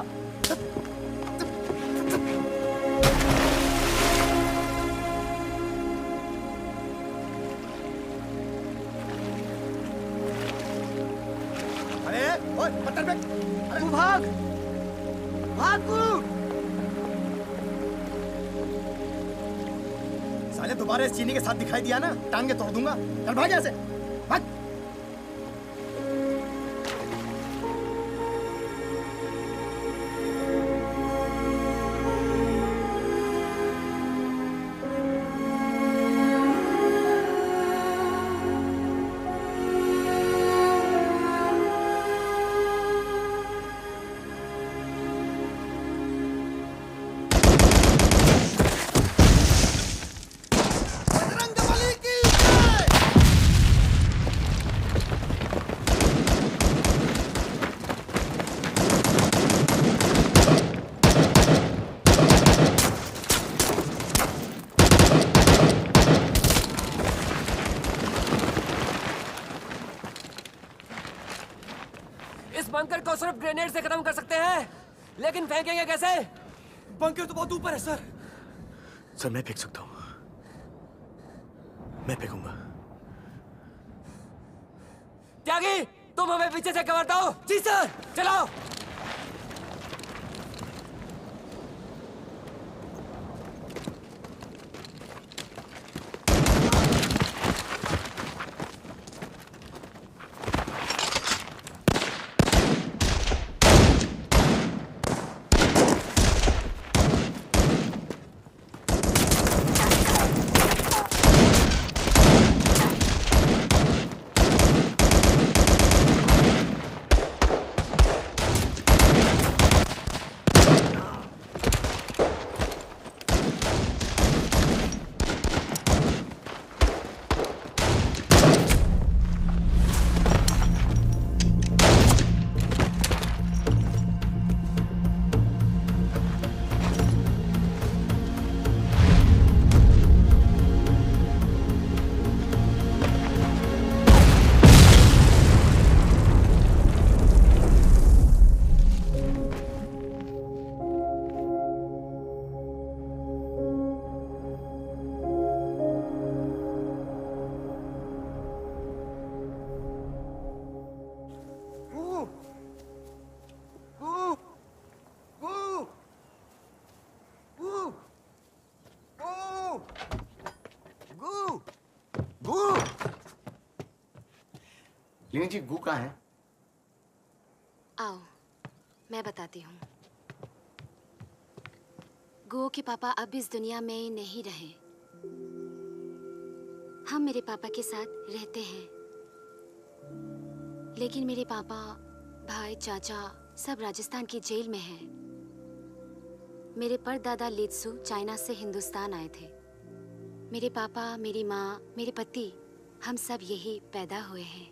अरे ओए पत्थर फेंक। अरे तू भाग भाग तू। साले दोबारा इस चीनी के साथ दिखाई दिया ना, टांगे तोड़ दूंगा। चल भाग यहाँ से, भाग। बंकर को सिर्फ ग्रेनेड से खत्म कर सकते हैं, लेकिन फेंकेंगे कैसे? बंकर तो बहुत ऊपर है सर। सर मैं फेंक सकता हूँ, मैं फेंकूंगा। त्यागी, तुम हमें पीछे से कवर दो। जी सर, चलाओ। लीना जी, गु कहाँ है? आओ, मैं बताती हूँ। गो के पापा अब इस दुनिया में नहीं रहे। हम मेरे पापा के साथ रहते हैं, लेकिन मेरे पापा, भाई, चाचा सब राजस्थान की जेल में हैं। मेरे परदादा लित्सु चाइना से हिंदुस्तान आए थे। मेरे पापा, मेरी माँ, मेरे पति, हम सब यही पैदा हुए हैं।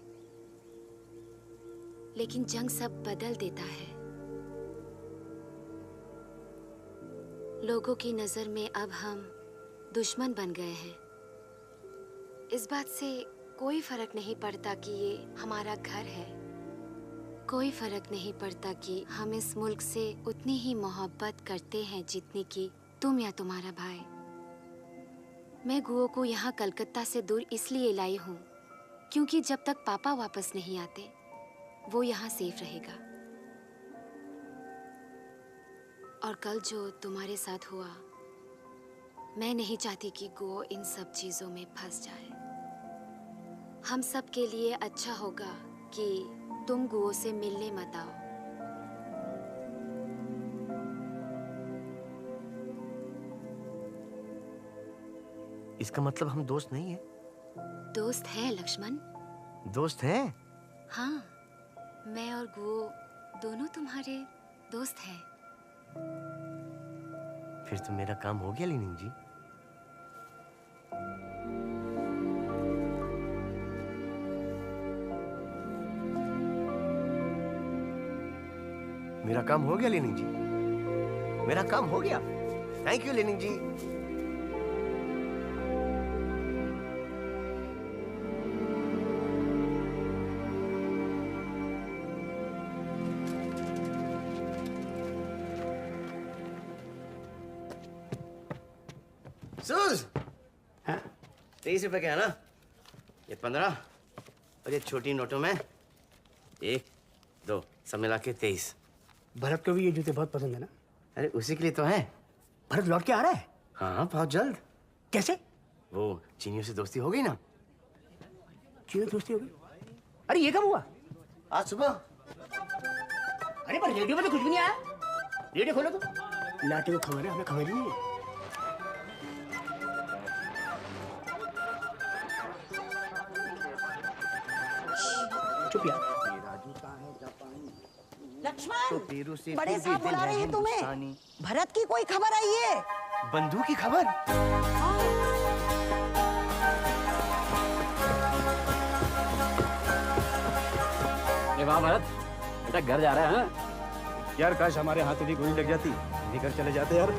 लेकिन जंग सब बदल देता है। लोगों की नजर में अब हम दुश्मन बन गए हैं। इस बात से कोई फर्क नहीं पड़ता कि ये हमारा घर है। कोई फर्क नहीं पड़ता कि हम इस मुल्क से उतनी ही मोहब्बत करते हैं जितनी कि तुम या तुम्हारा भाई। मैं गुओ को यहाँ कलकत्ता से दूर इसलिए लाई हूँ क्योंकि जब तक पापा वापस नहीं आते वो यहाँ सेफ रहेगा। और कल जो तुम्हारे साथ हुआ, मैं नहीं चाहती कि गुओ इन सब चीजों में फंस जाए। हम सब के लिए अच्छा होगा कि तुम गुओ से मिलने मत आओ। इसका मतलब हम दोस्त नहीं है? दोस्त है लक्ष्मण। दोस्त हैं? हाँ, मैं और गुओ दोनों तुम्हारे दोस्त हैं। फिर तो मेरा काम हो गया लीनिंग जी। मेरा काम हो गया लीनिंग जी। मेरा काम हो गया। थैंक यू लीनिंग जी। सूज, 23 रुपए के है ना? ये 15 और ये छोटी नोटों में 1, 2 सब मिला के 23। भरत को भी ये जूते बहुत पसंद है ना? अरे उसी के लिए तो है। भरत लौट के आ रहा है? हाँ बहुत जल्द। कैसे? वो चीनियों से दोस्ती हो गई ना। चीनियों से दोस्ती हो गई? अरे ये कब हुआ? आज सुबह। अरे पर रेडियो में तो कुछ भी नहीं आया। रेडियो खोलो तो। लाटे को खबर है, हमें खबर ही नहीं है। चुप यार। लक्ष्मण, तो बड़े साहब बुला रहे हैं तुम्हें। भरत की कोई खबर आई है? बंधु की खबर? वाह भरत, बेटा घर जा रहा है? यार काश हमारे हाथ भी गोली लग जाती, लेकर चले जाते यार।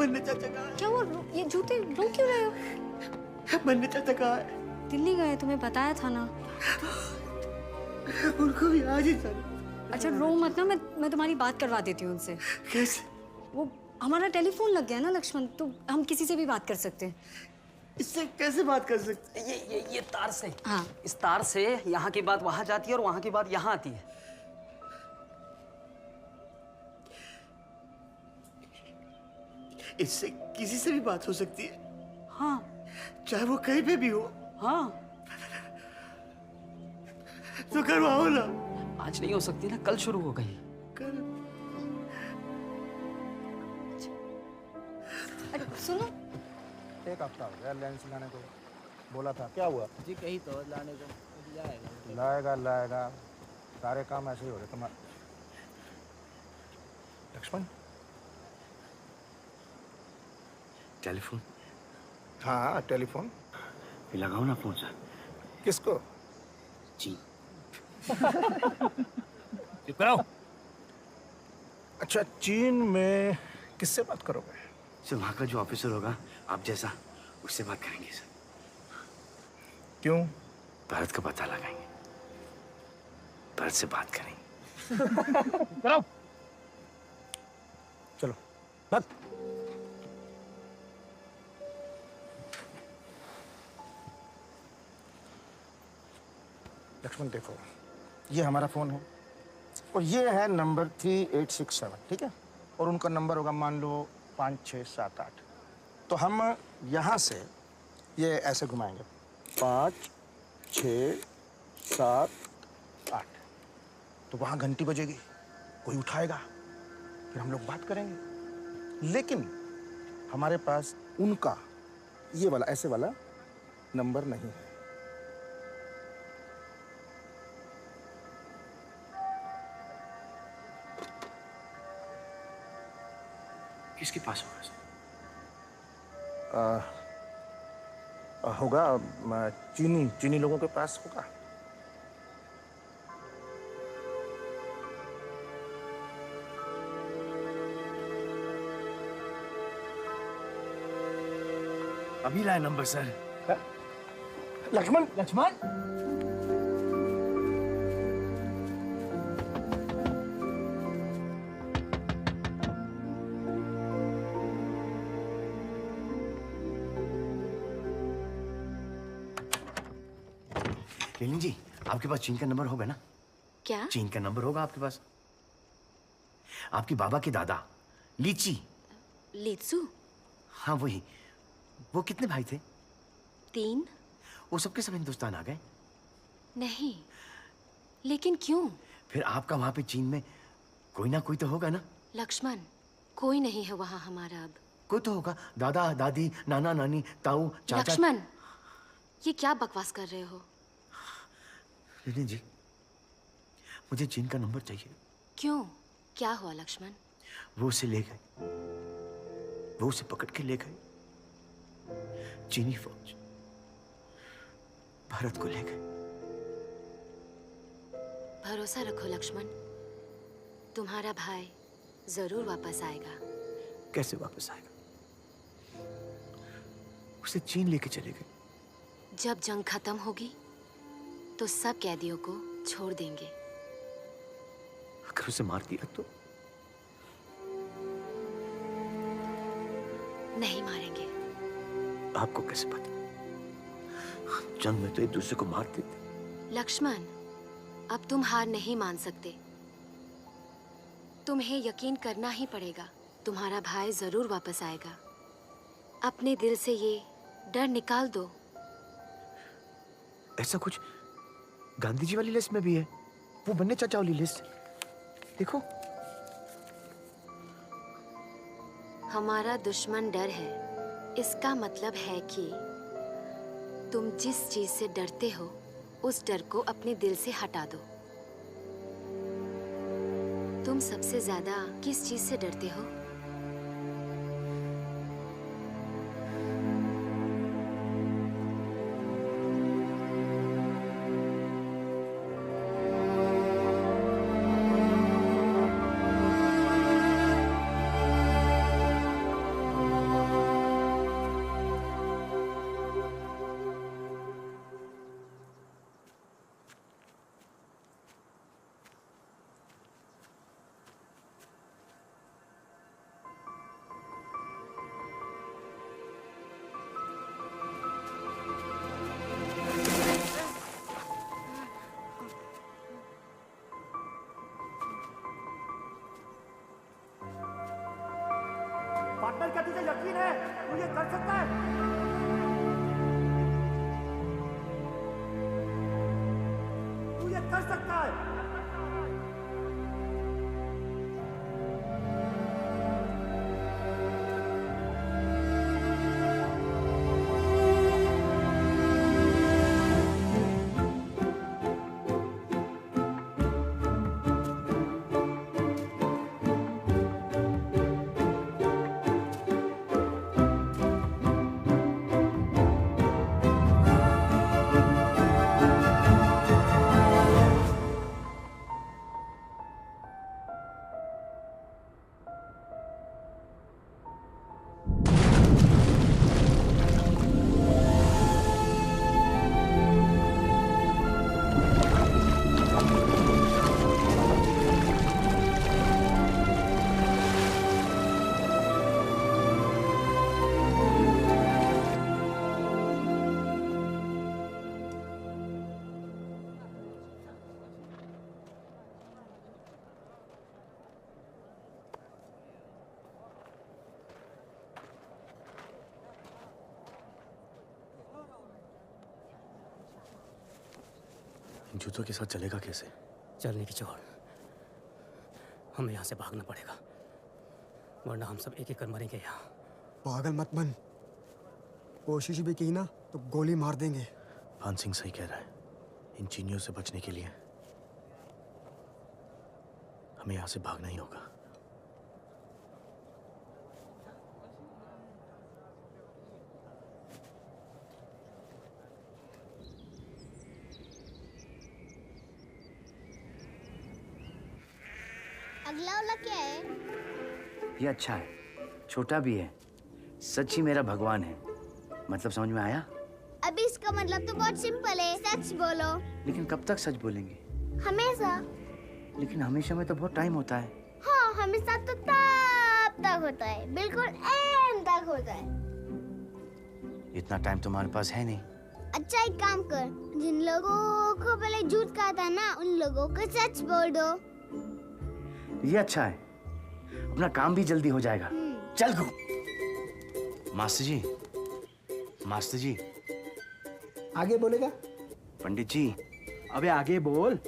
मन्ने चाचा कहाँ है? क्या हुआ? ये जूते रो क्यों रहे हो? मन्ने चाचा कहाँ है? दिल्ली गए, तुम्हें बताया था ना। उनको भी आज ही चल। अच्छा रो मत ना, मैं तुम्हारी बात करवा देती हूँ उनसे। कैसे? वो हमारा टेलीफोन लग गया ना लक्ष्मण, तो हम किसी से भी बात कर सकते हैं। इससे कैसे बात कर सकते? ये तार से। हाँ। इस तार से यहाँ की बात वहाँ जाती है और वहाँ की बात यहाँ आती है। इससे किसी से भी बात हो सकती है? हाँ। चाहे वो कहीं पे भी हो। हाँ। तो करवाओ ना। आज नहीं हो सकती ना, कल शुरू हो गई। सुनो, एक हफ्ता हो गया लेंस लाने को, बोला था, क्या हुआ? जी कहीं तो लाने को जाएगा। लाएगा सारे काम ऐसे ही हो रहे तुम्हारे। लक्ष्मण, टेलीफोन? हाँ टेलीफोन लगाओ ना फोन सर। किसको? जी। चुप कराओ। अच्छा, चीन में किससे बात करोगे? सर वहाँ का जो ऑफिसर होगा आप जैसा, उससे बात करेंगे सर। क्यों? भारत का पता लगाएंगे, भारत से बात करेंगे। कराओ। चलो बात। लक्ष्मण देखो, ये हमारा फोन है और ये है नंबर 3867, ठीक है? और उनका नंबर होगा मान लो 5678। तो हम यहाँ से ये ऐसे घुमाएंगे, 5 6 7 8। तो वहाँ घंटी बजेगी, कोई उठाएगा, फिर हम लोग बात करेंगे। लेकिन हमारे पास उनका ये वाला ऐसे वाला नंबर नहीं है। किसके पास होगा सर? होगा चीनी लोगों के पास होगा। अभी लाया नंबर सर। लक्ष्मण लेनिन जी, आपके पास चीन का नंबर होगा ना? क्या? चीन का नंबर होगा आपके पास? आपके बाबा के दादा लीची। लीचू? हाँ वही। वो कितने भाई थे? 3। वो सबके सब हिंदुस्तान आ गए? नहीं, लेकिन क्यों? फिर आपका वहां पे चीन में कोई ना कोई तो होगा ना? लक्ष्मण, कोई नहीं है वहां हमारा अब। कोई तो होगा, दादा दादी नाना नानी ताऊ चाचा। लक्ष्मण, ये क्या बकवास कर रहे हो? लेनिन जी, मुझे चीन का नंबर चाहिए। क्यों? क्या हुआ लक्ष्मण? वो उसे ले गए, वो उसे पकड़ के ले गए। चीनी फौज भारत को ले गए। भरोसा रखो लक्ष्मण, तुम्हारा भाई जरूर वापस आएगा। कैसे वापस आएगा? उसे चीन लेके चले गए। जब जंग खत्म होगी तो सब कैदियों को छोड़ देंगे। अगर उसे मार दिया तो? नहीं मारेंगे। आपको कैसे पता? जंग में तो एक दूसरे को मार देते। लक्ष्मण, अब तुम हार नहीं मान सकते। तुम्हें यकीन करना ही पड़ेगा, तुम्हारा भाई जरूर वापस आएगा। अपने दिल से ये डर निकाल दो। ऐसा कुछ गांधी जी वाली लिस्ट में भी है, वो बन्ने चाचा वाली लिस्ट। देखो, हमारा दुश्मन डर है, इसका मतलब है कि तुम जिस चीज से डरते हो उस डर को अपने दिल से हटा दो। तुम सबसे ज्यादा किस चीज से डरते हो? पार्टनर, क्या तुझे यकीन है तू ये कर सकता है? तू ये कर सकता है? इन जूतों के साथ चलेगा कैसे? चलने की छोड़, हमें यहाँ से भागना पड़ेगा, वरना हम सब एक एक कर मरेंगे यहाँ। पागल मत बन, कोशिश भी की ना तो गोली मार देंगे। भान सिंह सही कह रहा है, इन चीनियों से बचने के लिए हमें यहाँ से भागना ही होगा। अगला वाला क्या है? ये अच्छा है, छोटा भी है, सच ही मेरा भगवान है। मतलब समझ में आया? अभी इसका मतलब तो बहुत सिंपल है, सच बोलो। लेकिन कब तक सच बोलेंगे? हमेशा। लेकिन हमेशा में तो बहुत टाइम होता है। हाँ, हमेशा तो तब तक होता है, बिल्कुल एंड तक होता है। इतना टाइम तुम्हारे पास है नहीं। अच्छा एक काम कर, जिन लोगों को पहले झूठ कहा था ना, उन लोगों को सच बोल दो। ये अच्छा है, अपना काम भी जल्दी हो जाएगा। चल गो। मास्टर जी, मास्टर जी। आगे बोलेगा? पंडित जी। अबे आगे बोल।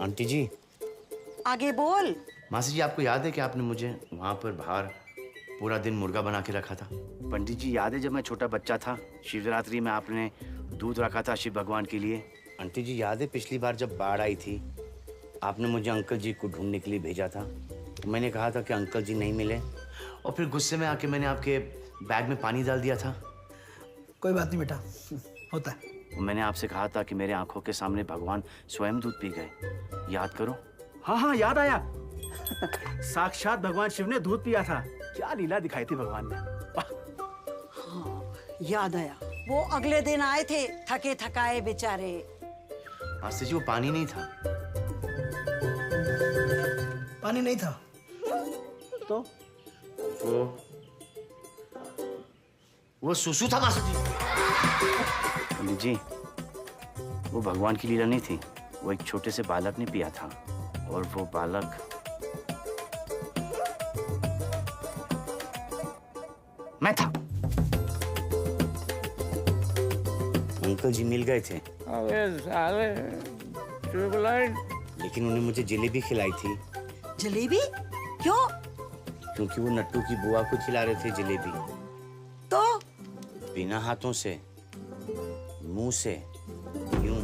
आंटी जी। आगे बोल। मास्टर जी, आपको याद है कि आपने मुझे वहाँ पर बाहर पूरा दिन मुर्गा बना के रखा था? पंडित जी, याद है जब मैं छोटा बच्चा था, शिवरात्रि में आपने दूध रखा था शिव भगवान के लिए? आंटी जी, याद है पिछली बार जब बाढ़ आई थी, आपने मुझे अंकल जी को ढूंढने के लिए भेजा था? तो मैंने कहा था कि अंकल जी नहीं मिले, और फिर गुस्से में आके मैंने आपके बैग में पानी डाल दिया था। कोई बात नहीं बेटा, होता है। मैंने आपसे कहा था कि मेरे आंखों के सामने भगवान स्वयं दूध पी गए, याद करो। हाँ हाँ याद आया। साक्षात भगवान शिव ने दूध पिया था। क्या लीला दिखाई थी भगवान ने। हाँ, याद आया। वो अगले दिन आए थे, थके थकाए बेचारे। मास्टर जी, वो पानी नहीं था। पानी नहीं था तो वो सुसु था मास्टर जी। पंडित जी, वो भगवान की लीला नहीं थी, वो एक छोटे से बालक ने पिया था, और वो बालक मैं था। अंकल जी मिल गए थे। अबे साले ट्यूबलाइट। लेकिन उन्हें मुझे जलेबी खिलाई थी। जलेबी? क्यों? क्योंकि वो नट्टू की बुआ को खिला रहे थे जलेबी। तो? बिना हाथों से, मुंह से, यूं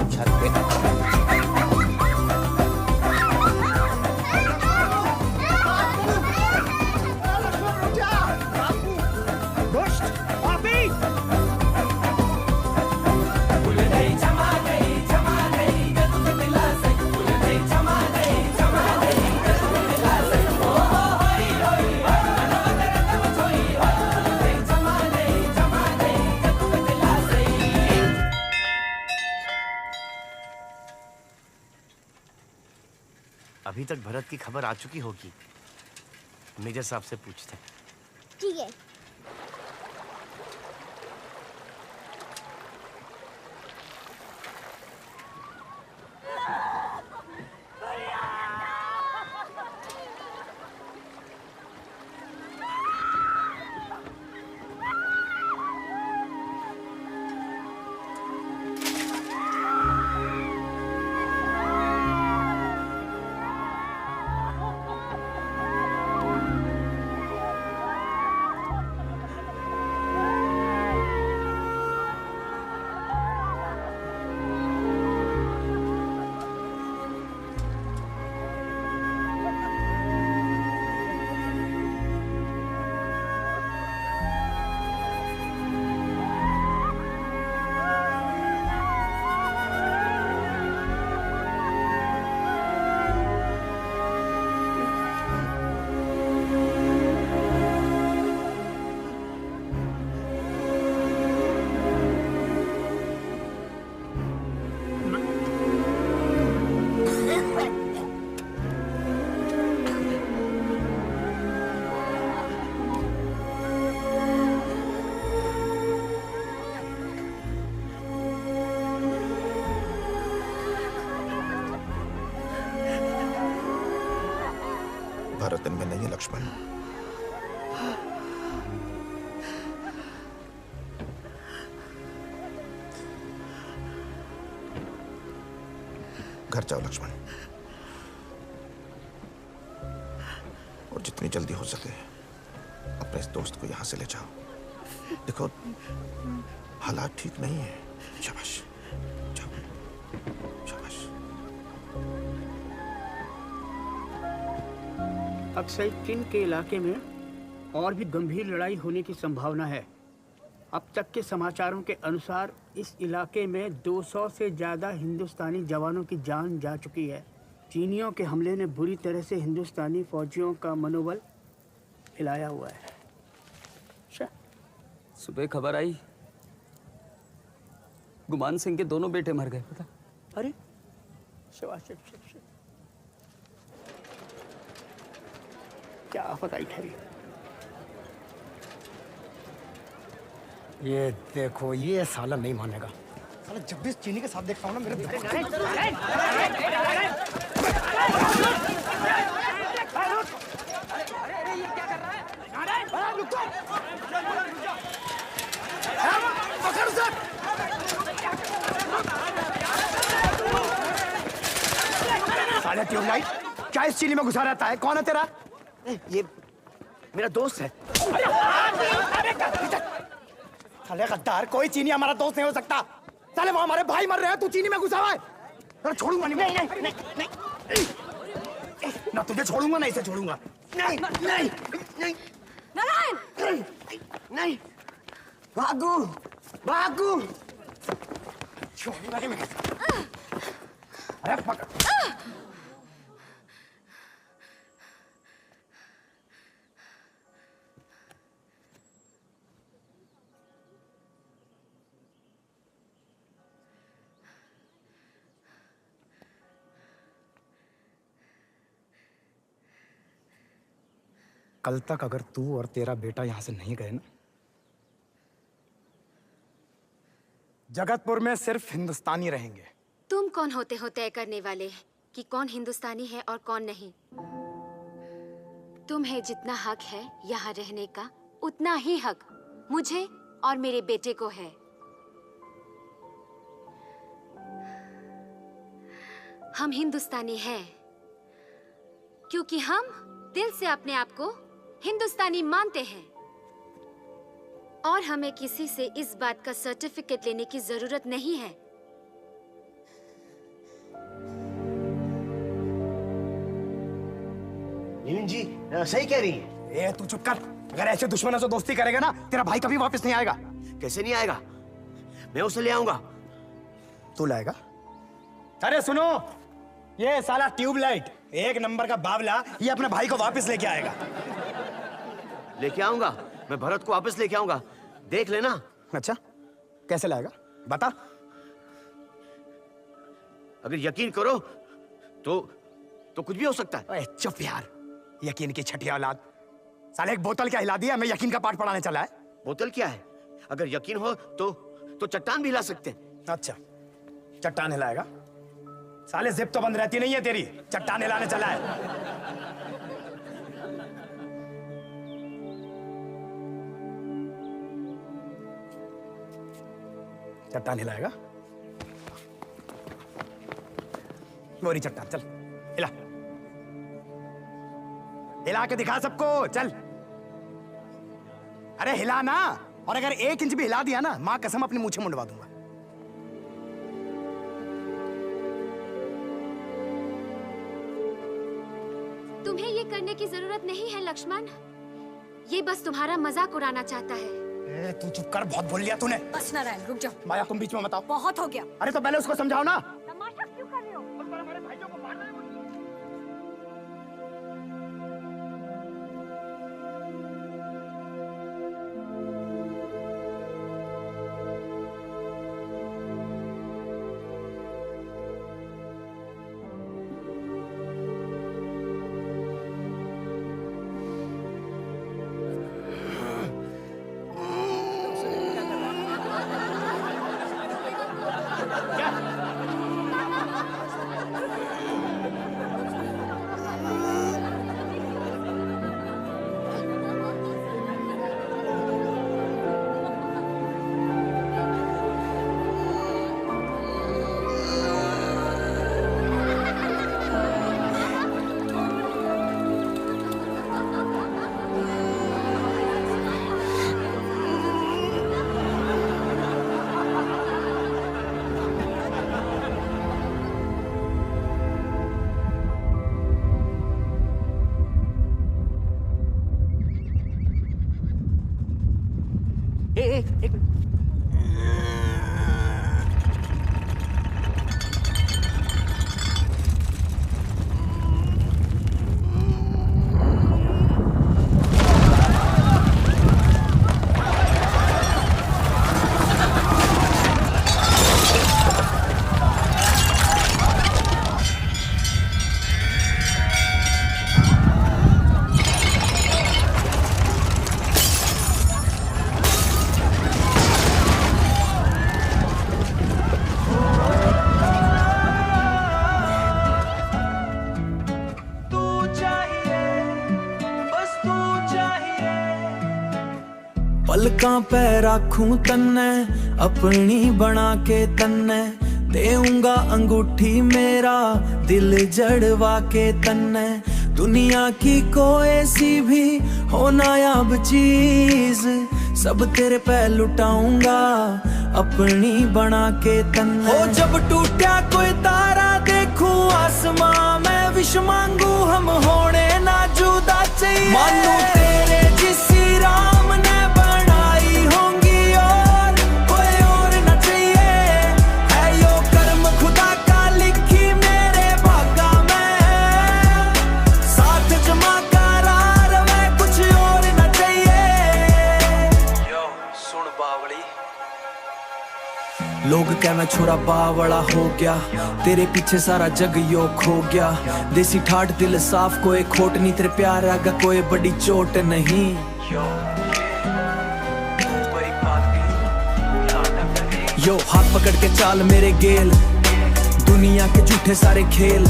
छत पे। अभी तक भरत की खबर आ चुकी होगी। मेजर साहब से पूछते हैं। ठीक है। भारत में नहीं है लक्ष्मण। घर जाओ लक्ष्मण, और जितनी जल्दी हो सके अपने इस दोस्त को यहां से ले जाओ। देखो हालात ठीक नहीं है। शाबाश, जाओ, शाबाश। अक्सर चीन के इलाके में और भी गंभीर लड़ाई होने की संभावना है। अब तक के समाचारों के अनुसार इस इलाके में 200 से ज़्यादा हिंदुस्तानी जवानों की जान जा चुकी है। चीनियों के हमले ने बुरी तरह से हिंदुस्तानी फौजियों का मनोबल हिलाया हुआ है। सुबह खबर आई, गुमान सिंह के दोनों बेटे मर गए। पता? अरे शाबाश, क्या आफत आई ठहरी। ये देखो, ये साला नहीं मानेगा। साला जब भी इस चीनी के साथ देखता हूँ ना मेरे साले ट्यूबलाइट क्या इस चीनी में घुसा रहता है? कौन है तेरा? ये मेरा दोस्त है। साले गद्दार, कोई चीनी हमारा दोस्त नहीं हो सकता। साले वो हमारे भाई मर रहे हैं, तू चीनी में घुसा हुआ है। अरे छोड़ूंगा नहीं, नहीं, नहीं, नहीं, नहीं। ना तुझे छोड़ूंगा ना इसे छोड़ूंगा। नहीं, नहीं, नहीं, नारायण! नहीं, भागू, भागू। छोड़ूंगा नहीं मैं। अरे पकड़। कल तक अगर तू और तेरा बेटा यहां से नहीं गए ना, जगतपुर में सिर्फ हिंदुस्तानी रहेंगे। तुम कौन होते हो तय करने वाले कि कौन हिंदुस्तानी है और कौन नहीं? तुम्हें जितना हक है यहाँ रहने का, उतना ही हक मुझे और मेरे बेटे को है। हम हिंदुस्तानी हैं क्योंकि हम दिल से अपने आप को हिंदुस्तानी मानते हैं और हमें किसी से इस बात का सर्टिफिकेट लेने की जरूरत नहीं है। नीलिम जी सही कह रही है। ए तू चुप कर। अगर ऐसे दुश्मनों से दोस्ती करेगा ना, तेरा भाई कभी वापस नहीं आएगा। कैसे नहीं आएगा? मैं उसे ले आऊंगा। तू लाएगा? अरे सुनो, ये साला ट्यूबलाइट एक नंबर का बावला, ये अपने भाई को वापस लेके आएगा। लेके आऊंगा, मैं भरत को वापस लेके आऊंगा, देख लेना। अच्छा, कैसे लाएगा बता। अगर यकीन करो तो कुछ भी हो सकता है। ओए चुप यार, यकीन की छठिया औलाद। साले एक बोतल क्या हिला दिया, मैं यकीन का पाठ पढ़ाने चला है। बोतल क्या है? अगर यकीन हो तो चट्टान भी हिला सकते हैं। अच्छा, चट्टान हिलाएगा? साले जिप तो बंद रहती नहीं है तेरी, चट्टान हिलाने चला है। चट्टान हिलाएगा? मोरी चट्टान, चल हिला, हिला के दिखा सबको, चल। अरे हिला ना, और अगर 1 इंच भी हिला दिया ना, मां कसम अपनी मूंछें मुंडवा दूंगा। तुम्हें ये करने की जरूरत नहीं है लक्ष्मण, ये बस तुम्हारा मजाक उड़ाना चाहता है। ए, तू चुप कर, बहुत बोल लिया तूने। बस नारायण रुक जाओ। माया तुम बीच में बताओ। बहुत हो गया। अरे तो पहले उसको समझाओ ना। तमाशा क्यों कर रहे हो? हमारे भाइयों को मारना है। एक पलकां पे राखूं तन्ने अपनी बना के तन्ने देऊंगा अंगूठी मेरा दिल जड़वा के तन्ने दुनिया की कोई सी भी हो नायाब चीज सब तेरे पे लुटाऊंगा अपनी बना के तन्ने हो जब टूटा कोई तारा देखूं आसमां में विश मांगू हम होने ना जुदा चाहिए मानू तेरे जिसी राम ने बनाई होंगी और कोई और ना चाहिए है यो कर्म खुदा का लिखी मेरे भागा में साथ जमा करार में कुछ और ना चाहिए यो सुन बावली लोग कह मैं छोरा बावड़ा हो गया तेरे पीछे सारा जग यो खो गया देसी ठाठ दिल साफ कोई खोट नहीं तेरे प्यार आगा कोई बड़ी चोट नहीं यो हाथ पकड़ के चाल मेरे गेल दुनिया के झूठे सारे खेल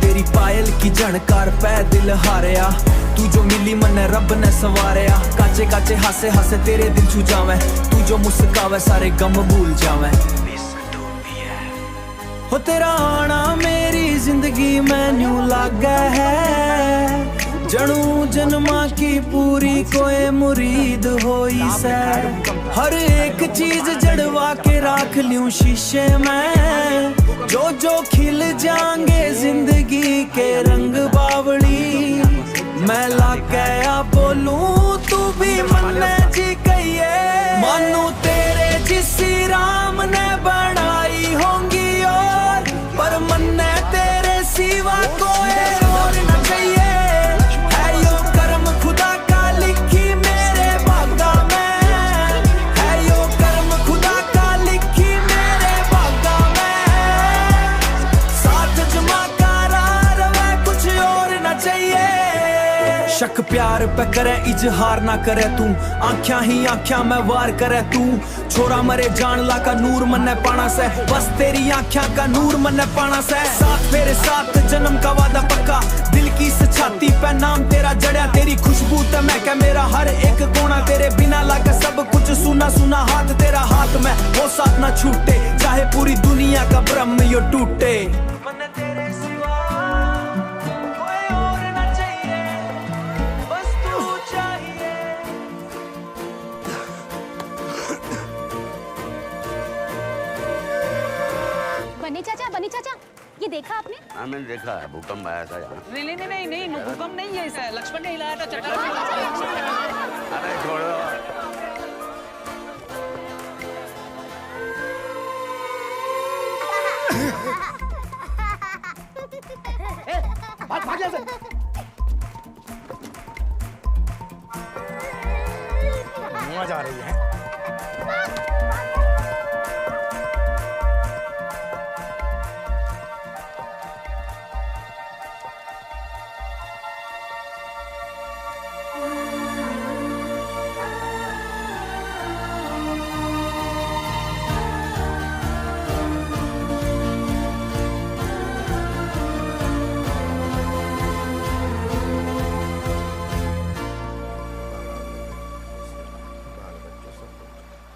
तेरी पायल की झणकार पै दिल हारया तू जो मिली मन रब ने सवारया काचे काचे हासे हासे तेरे दिल छू जावे तू जो मुस्कावे सारे गम भूल जावे हो तेरा आना मेरी जिंदगी में न्यू लागा है जणू जन्मा की पूरी कोई मुरीद होई से हर एक चीज जड़वा के राख लूं शीशे में जो खिल जाएंगे जिंदगी के रंग बावड़ी मैं लाग गया बोलूं तू भी मन में जी कहिए मानू तेरे जिसी राम ने बनाई होंगी और पर मन ने तेरे सिवा कोई और न चाहिए है यो कर्म खुदा का लिखी मेरे भागा में है यो कर्म खुदा का लिखी मेरे भागा में साथ जमा करार में कुछ और न चाहिए शक प्यार पे करे इजहार ना करे तू आँखियां ही आँखियां में वार करे तू छोरा मरे जान ला का नूर मन पाना से बस तेरी आँखियां का नूर मन पाना से साथ मेरे साथ जन्म का वादा पक्का दिल की छाती पे नाम तेरा जड़या तेरी खुशबू ते मैं क्या मेरा हर एक कोना तेरे बिना लगा सब कुछ सुना सुना हाथ तेरा हाथ में वो साथ ना छूटे चाहे पूरी दुनिया का ब्रह्म यो टूटे बनी चाचा ये देखा आपने? हाँ मैंने देखा है भूकंप आया था यहाँ नहीं भूकंप नहीं है इसे लक्ष्मण ने हिलाया था चट्टान अरे छोड़ो भाग यहाँ से वहाँ जा रही है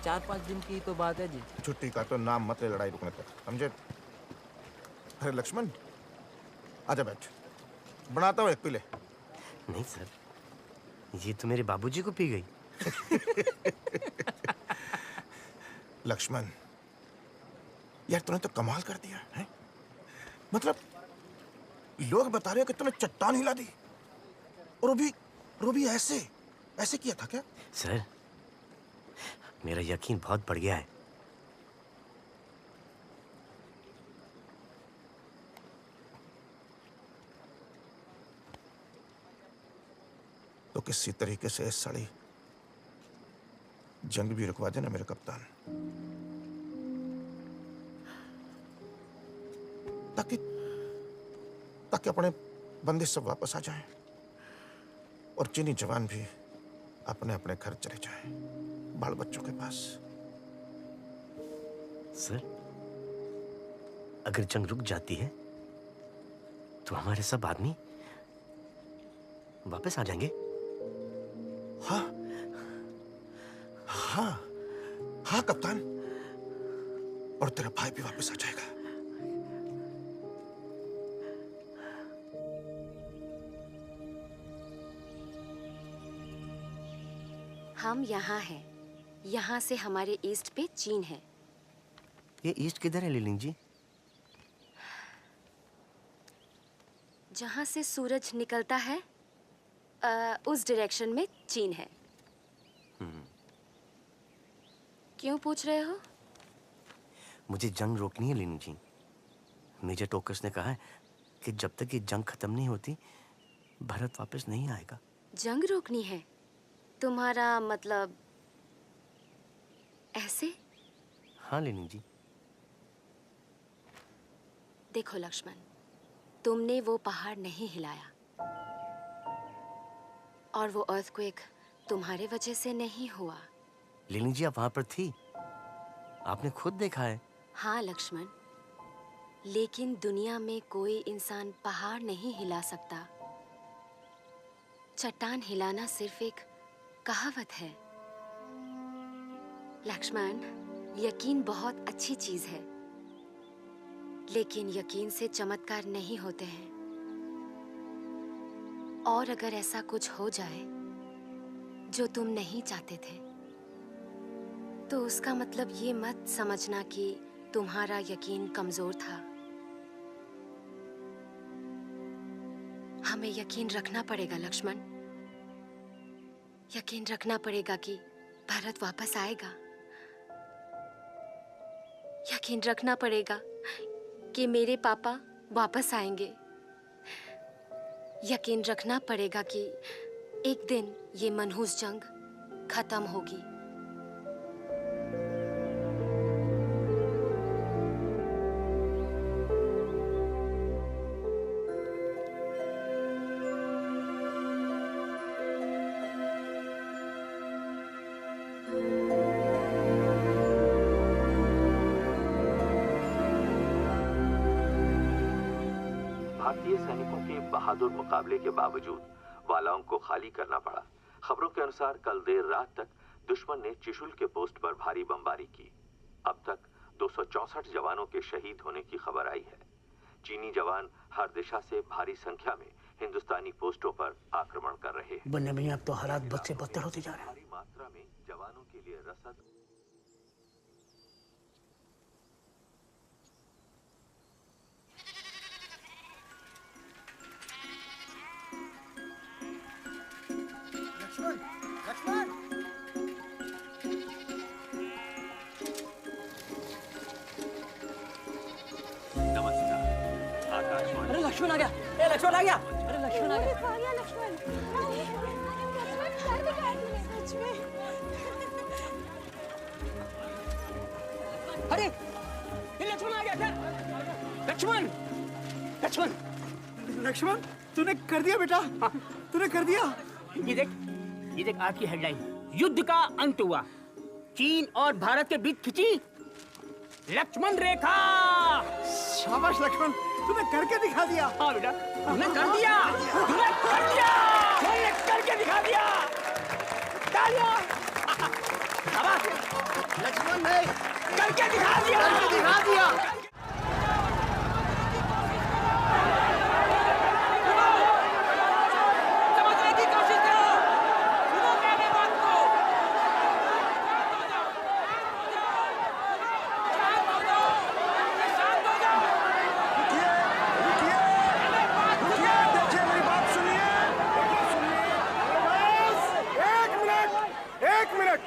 चार पाँच दिन की तो बात है जी छुट्टी का तो नाम मत ले लड़ाई रुकने तक समझे अरे लक्ष्मण आजा बैठ बनाता हूँ एक पी ले नहीं सर ये तो मेरे बाबूजी को पी गई लक्ष्मण यार तूने तो कमाल कर दिया है मतलब लोग बता रहे हो कि तूने चट्टान हिला दी और वो भी ऐसे किया था क्या सर मेरा यकीन बहुत बढ़ गया है। तो किसी तरीके से इस सड़ी जंग भी रुकवा देना मेरे कप्तान, ताकि ताकि अपने बंदे सब वापस आ जाएं और चीनी जवान भी अपने अपने घर चले जाएं, बाल बच्चों के पास। सर, अगर जंग रुक जाती है तो हमारे सब आदमी वापस आ जाएंगे। हाँ हाँ हाँ कप्तान, और तेरा भाई भी वापस आ जाएगा। हम यहाँ हैं। यहाँ से हमारे ईस्ट पे चीन है। ये ईस्ट किधर है लीलिंग जी? जहाँ से सूरज निकलता है उस डायरेक्शन में चीन है। क्यों पूछ रहे हो? मुझे जंग रोकनी है लीलिंग जी। मेजर टोकस ने कहा है कि जब तक ये जंग खत्म नहीं होती भारत वापस नहीं आएगा। जंग रोकनी है? तुम्हारा मतलब ऐसे? हाँ लीलिंग जी। देखो लक्ष्मण, तुमने वो पहाड़ नहीं हिलाया और वो अर्थक्वेक तुम्हारे वजह से नहीं हुआ। लीलिंग जी, आप वहां पर थी, आपने खुद देखा है। हाँ लक्ष्मण, लेकिन दुनिया में कोई इंसान पहाड़ नहीं हिला सकता। चट्टान हिलाना सिर्फ एक कहावत है। लक्ष्मण, यकीन बहुत अच्छी चीज है, लेकिन यकीन से चमत्कार नहीं होते हैं। और अगर ऐसा कुछ हो जाए जो तुम नहीं चाहते थे, तो उसका मतलब ये मत समझना कि तुम्हारा यकीन कमजोर था। हमें यकीन रखना पड़ेगा लक्ष्मण। यकीन रखना पड़ेगा कि भारत वापस आएगा। यकीन रखना पड़ेगा कि मेरे पापा वापस आएंगे। यकीन रखना पड़ेगा कि एक दिन ये मनहूस जंग खत्म होगी। भारतीय सैनिकों के बहादुर मुकाबले के बावजूद वालाओं को खाली करना पड़ा। खबरों के अनुसार कल देर रात तक दुश्मन ने चिशुल के पोस्ट पर भारी बमबारी की। अब तक 264 जवानों के शहीद होने की खबर आई है। चीनी जवान हर दिशा से भारी संख्या में हिंदुस्तानी पोस्टों पर आक्रमण कर रहे हैं। बन्ने भैया, अब तो हालात बद से बदतर होते जा रहे हैं। भारी मात्रा में जवानों के लिए रसद लक्ष्मण, अरे लक्ष्मण आ गया। ए लक्ष्मण आ गया। अरे लक्ष्मण आ गया। अरे ये लक्ष्मण आ गया क्या? लक्ष्मण, लक्ष्मण, लक्ष्मण, तूने कर दिया बेटा, तूने कर दिया। ये देख आपकी हेडलाइन, युद्ध का अंत हुआ, चीन और भारत के बीच खिंची लक्ष्मण रेखा। शाबाश लक्ष्मण, तूने करके दिखा दिया। हाँ बेटा, तूने कर दिया, तूने कर दिया, तूने करके दिखा दिया। तालियां। शाबाश लक्ष्मण ने करके दिखा दिया, करके दिखा दिया। समझने की कोशिश करो, सुनो मेरी बात को। देखिए मेरी बात सुनिए। एक मिनट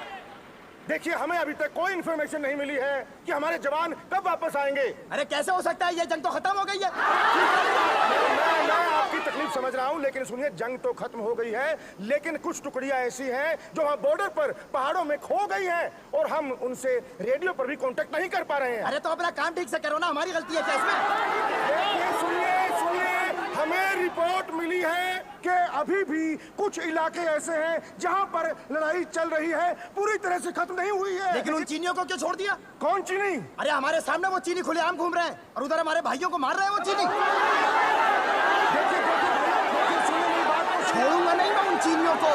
देखिए, हमें अभी तक कोई इन्फॉर्मेशन नहीं मिली है कि हमारे जवान कब वापस आएंगे। अरे कैसे हो सकता है, ये जंग तो खत्म हो गई है। मैं आपकी तकलीफ समझ रहा हूँ, लेकिन सुनिए, जंग तो खत्म हो गई है, लेकिन कुछ टुकड़ियां ऐसी हैं जो वहाँ बॉर्डर पर पहाड़ों में खो गई हैं और हम उनसे रेडियो पर भी कांटेक्ट नहीं कर पा रहे हैं। अरे तो अपना काम ठीक से करो ना, हमारी गलती है क्या इसमें? सुनिए, हमें रिपोर्ट मिली है कि अभी भी कुछ इलाके ऐसे हैं जहां पर लड़ाई चल रही है, पूरी तरह से खत्म नहीं हुई है। लेकिन उन चीनियों को क्यों छोड़ दिया? कौन चीनी? अरे हमारे सामने वो चीनी खुलेआम घूम रहे हैं और उधर हमारे भाइयों को मार रहे हैं वो चीनी। छोड़ूंगा नहीं मैं उन चीनियों को।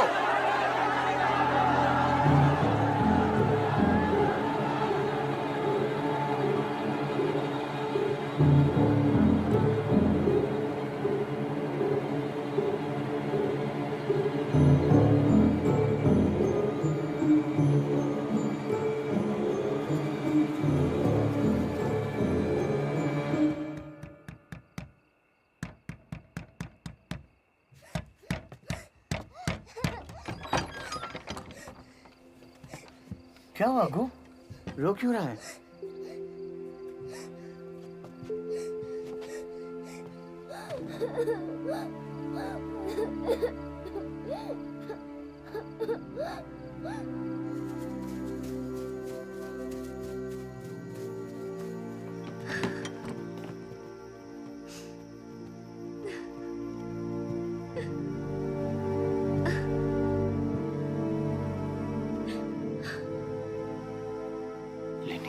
क्या हुआ अग्गू? रो क्यों रहा है?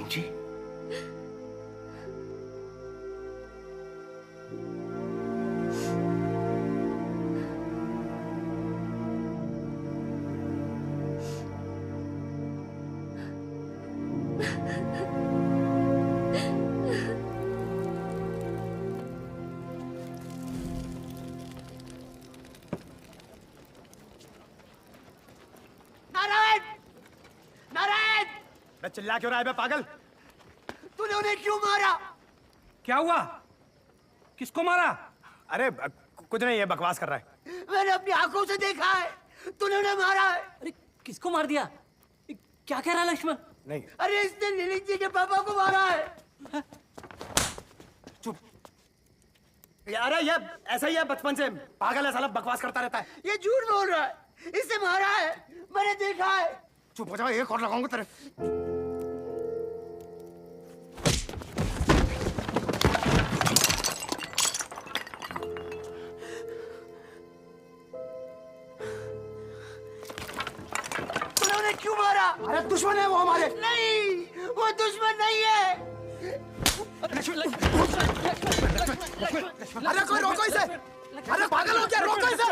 जी नारायण! नारायण! मैं चिल्ला क्यों रहा है बे पागल? तूने उन्हें क्यों मारा? क्या हुआ? किसको मारा? अरे कुछ नहीं, ये बकवास कर रहा है। मैंने अपनी आंखों से देखा है, तूने उन्हें मारा है। अरे किसको मार दिया? क्या कह रहा है लक्ष्मण? नहीं, अरे इसने लिलित जी के पापा को मारा है। चुप। अरे ये ऐसा ही है, बचपन से पागल है साला, बकवास करता रहता है। ये झूठ बोल रहा है, इसे मारा है, मैंने देखा है। चुप हो जाओ, एक और लगाऊंगा तेरे। क्यों मारा? अरे दुश्मन है वो हमारे। नहीं, वो दुश्मन नहीं है। अरे कोई रोको इसे। अरे पागल हो क्या, रोको इसे।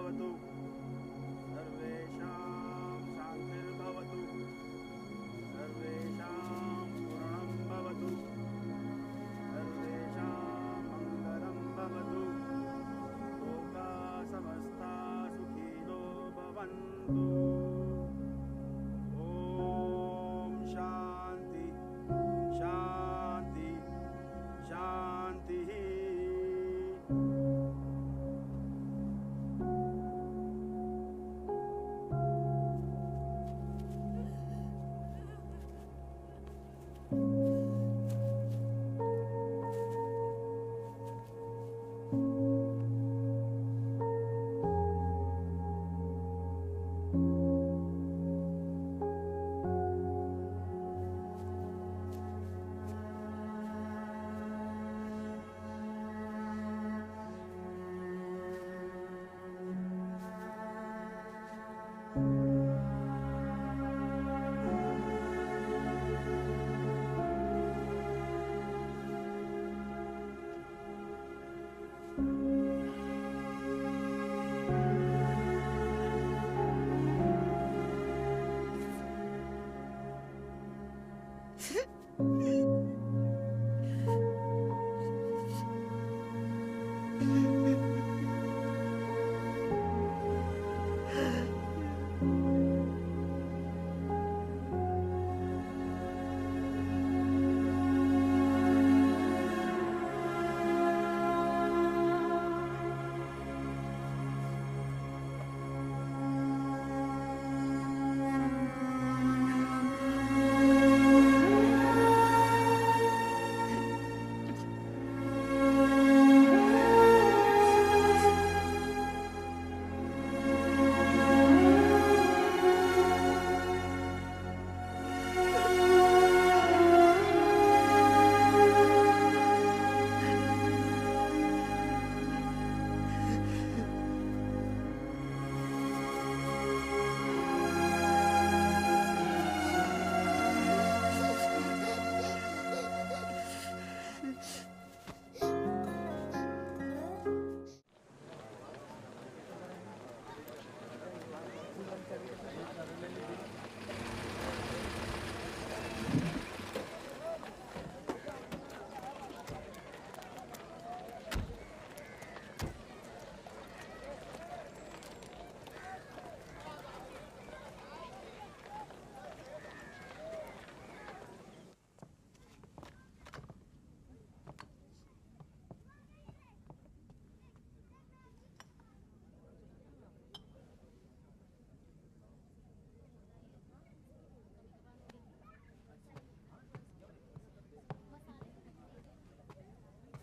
भवतु सर्वेषां शान्तिर्भवतु सर्वेषां पूर्णं भवतु सर्वेषां मङ्गलं भवतु लोकाः समस्ताः सुखिनो भवन्तु ॐ शान्ति शान्ति शान्तिः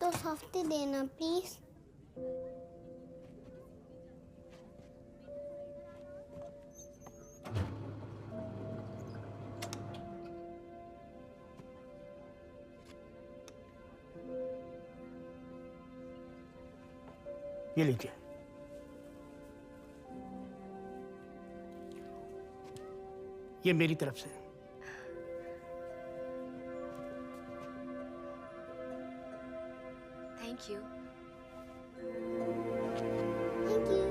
तो सस्ती देना प्लीज। ये लीजिए। ये मेरी तरफ से। Thank you. Thank you.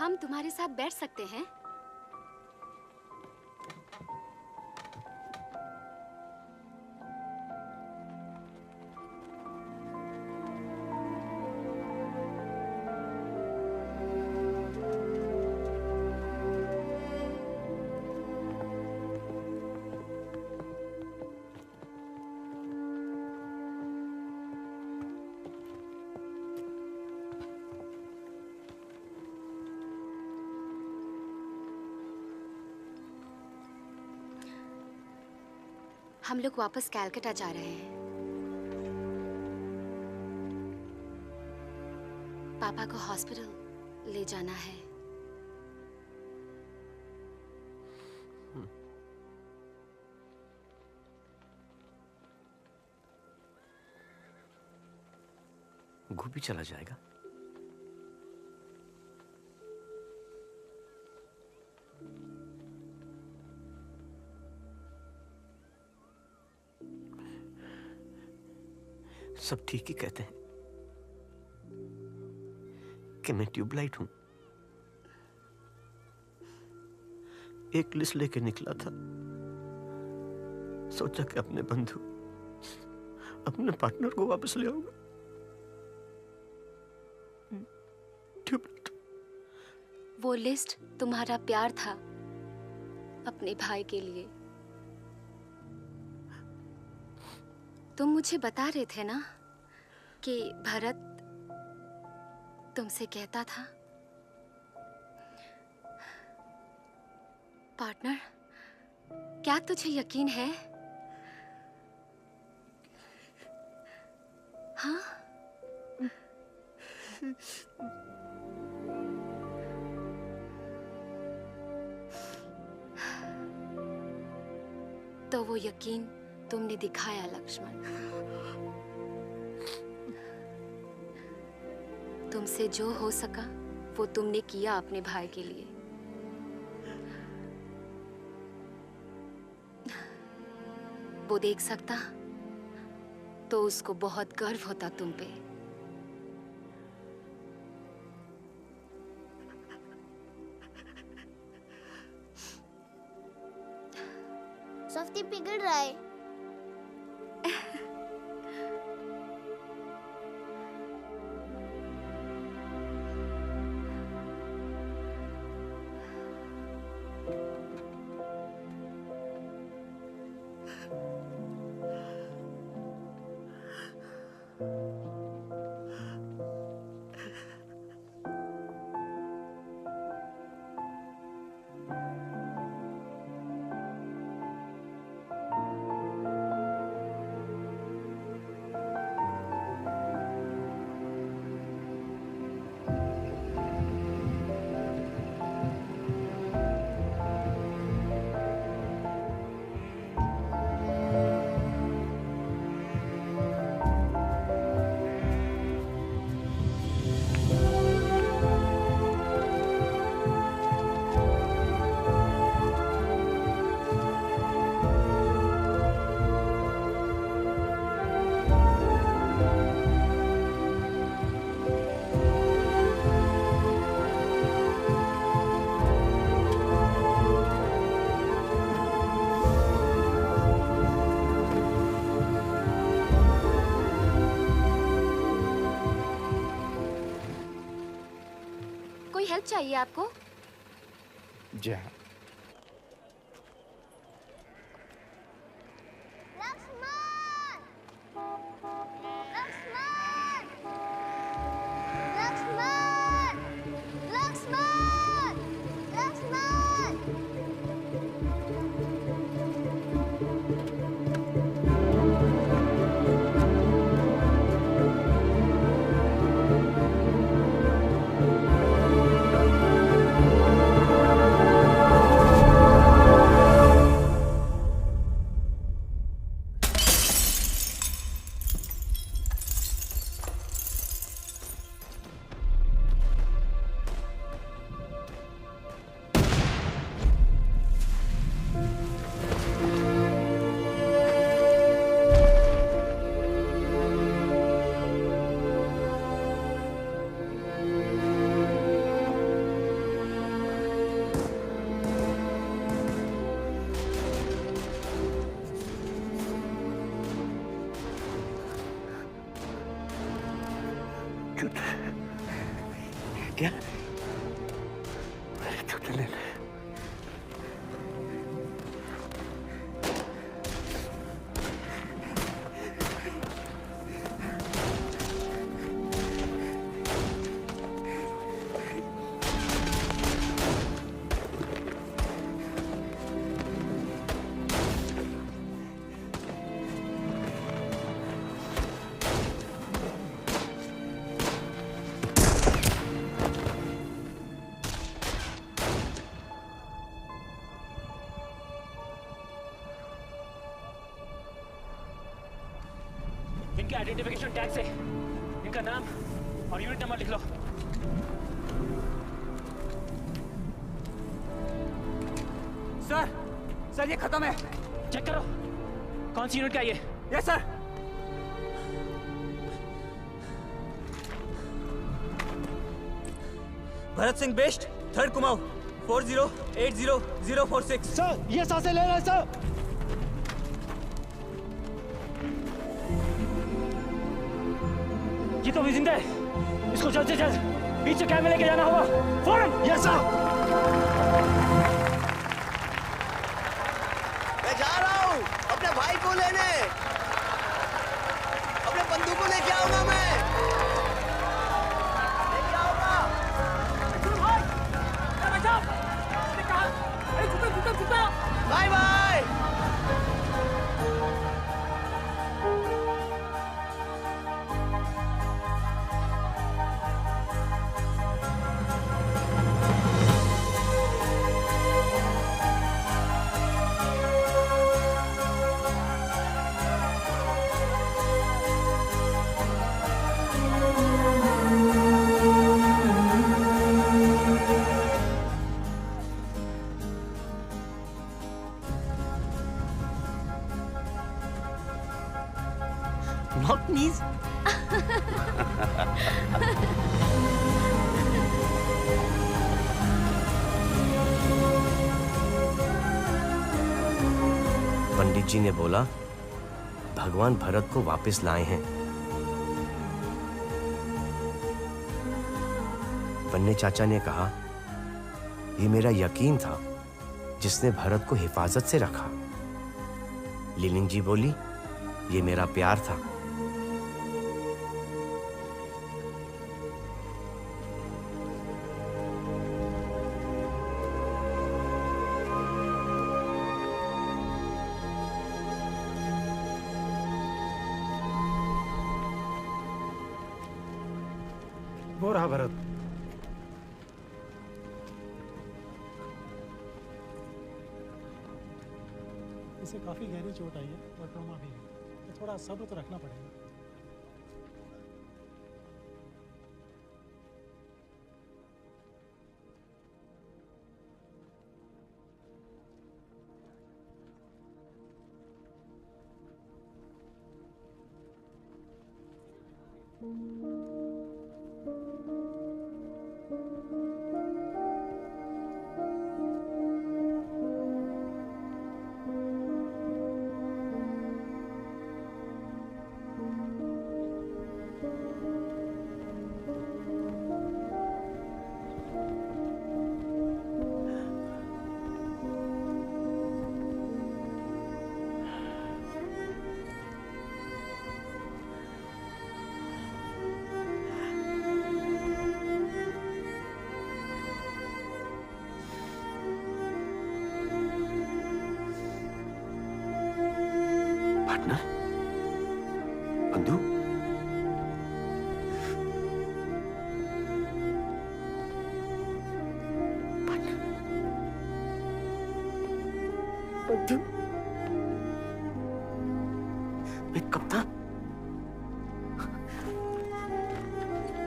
हम तुम्हारे साथ बैठ सकते हैं? हम लोग वापस कैलकाटा जा रहे हैं। पापा को हॉस्पिटल ले जाना है। वो भी चला जाएगा। सब ठीक ही कहते हैं कि मैं ट्यूबलाइट हूं। एक लिस्ट लेके निकला था, सोचा कि अपने बंधु, अपने पार्टनर को वापस ले आऊंगा। ट्यूबलाइट। वो लिस्ट तुम्हारा प्यार था अपने भाई के लिए। तुम मुझे बता रहे थे ना कि भरत तुमसे कहता था, पार्टनर, क्या तुझे यकीन है? हाँ? तो वो यकीन तुमने दिखाया लक्ष्मण। तुमसे जो हो सका वो तुमने किया अपने भाई के लिए। वो देख सकता तो उसको बहुत गर्व होता तुम पे। सफ्ती पिघल रहा है। हेल्प चाहिए आपको? जी हाँ। क्या? जूते ले ले। इनके आइडेंटिफिकेशन टैग से इनका नाम और यूनिट नंबर लिख लो। सर ये खत्म है। चेक करो कौन सी यूनिट का ये। Yes sir. Bharat Singh best, 3rd Kumaon, 40800046। Sir ये सांसें ले रहे हैं सर। ये तो अभी जिंदा है, इसको जल्द से जल्द बीच से कैब में लेके जाना होगा, फौरन। Yes sir. मैं जा रहा हूँ अपने भाई को लेने, अपने बंदूक को लेके आऊंगा मैं। Bye bye. Not knees. Pandit ji ने बोला भगवान भरत को वापस लाए हैं। बन्ने चाचा ने कहा ये मेरा यकीन था जिसने भरत को हिफाजत से रखा। लिलिंग जी बोली ये मेरा प्यार था। वो रहा भरत। इसे काफी गहरी चोट आई है और ट्रॉमा भी है, तो थोड़ा सब्र तो रखना पड़ेगा। पार्टनर बंधु बंधु मैं कप्तान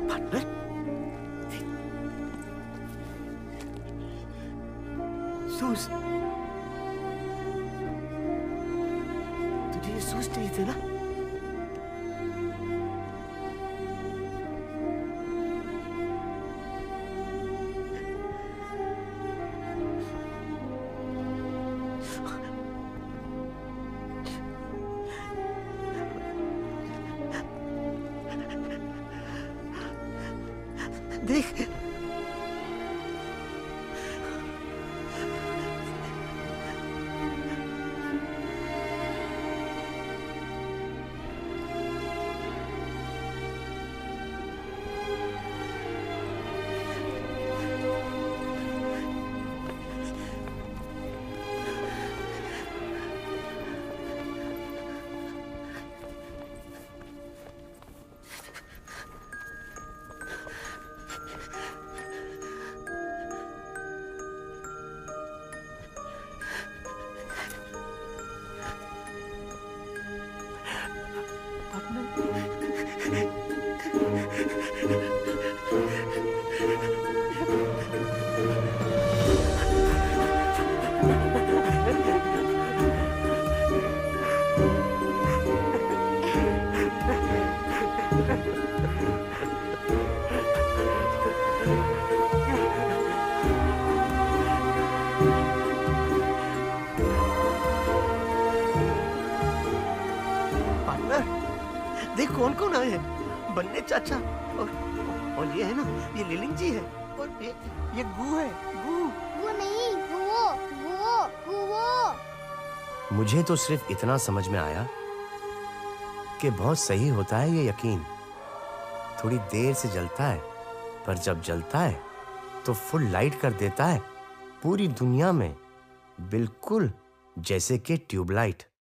पार्टनर सूस तुझे ये सूस नहीं थे ना देख कौन कौन आए हैं? बन्ने चाचा और ये है ना, ये लिलिंग जी है और ये गू है। वो नहीं, वो मुझे तो सिर्फ इतना समझ में आया कि बहुत सही होता है ये यकीन। थोड़ी देर से जलता है, पर जब जलता है तो फुल लाइट कर देता है पूरी दुनिया में, बिल्कुल जैसे कि ट्यूबलाइट।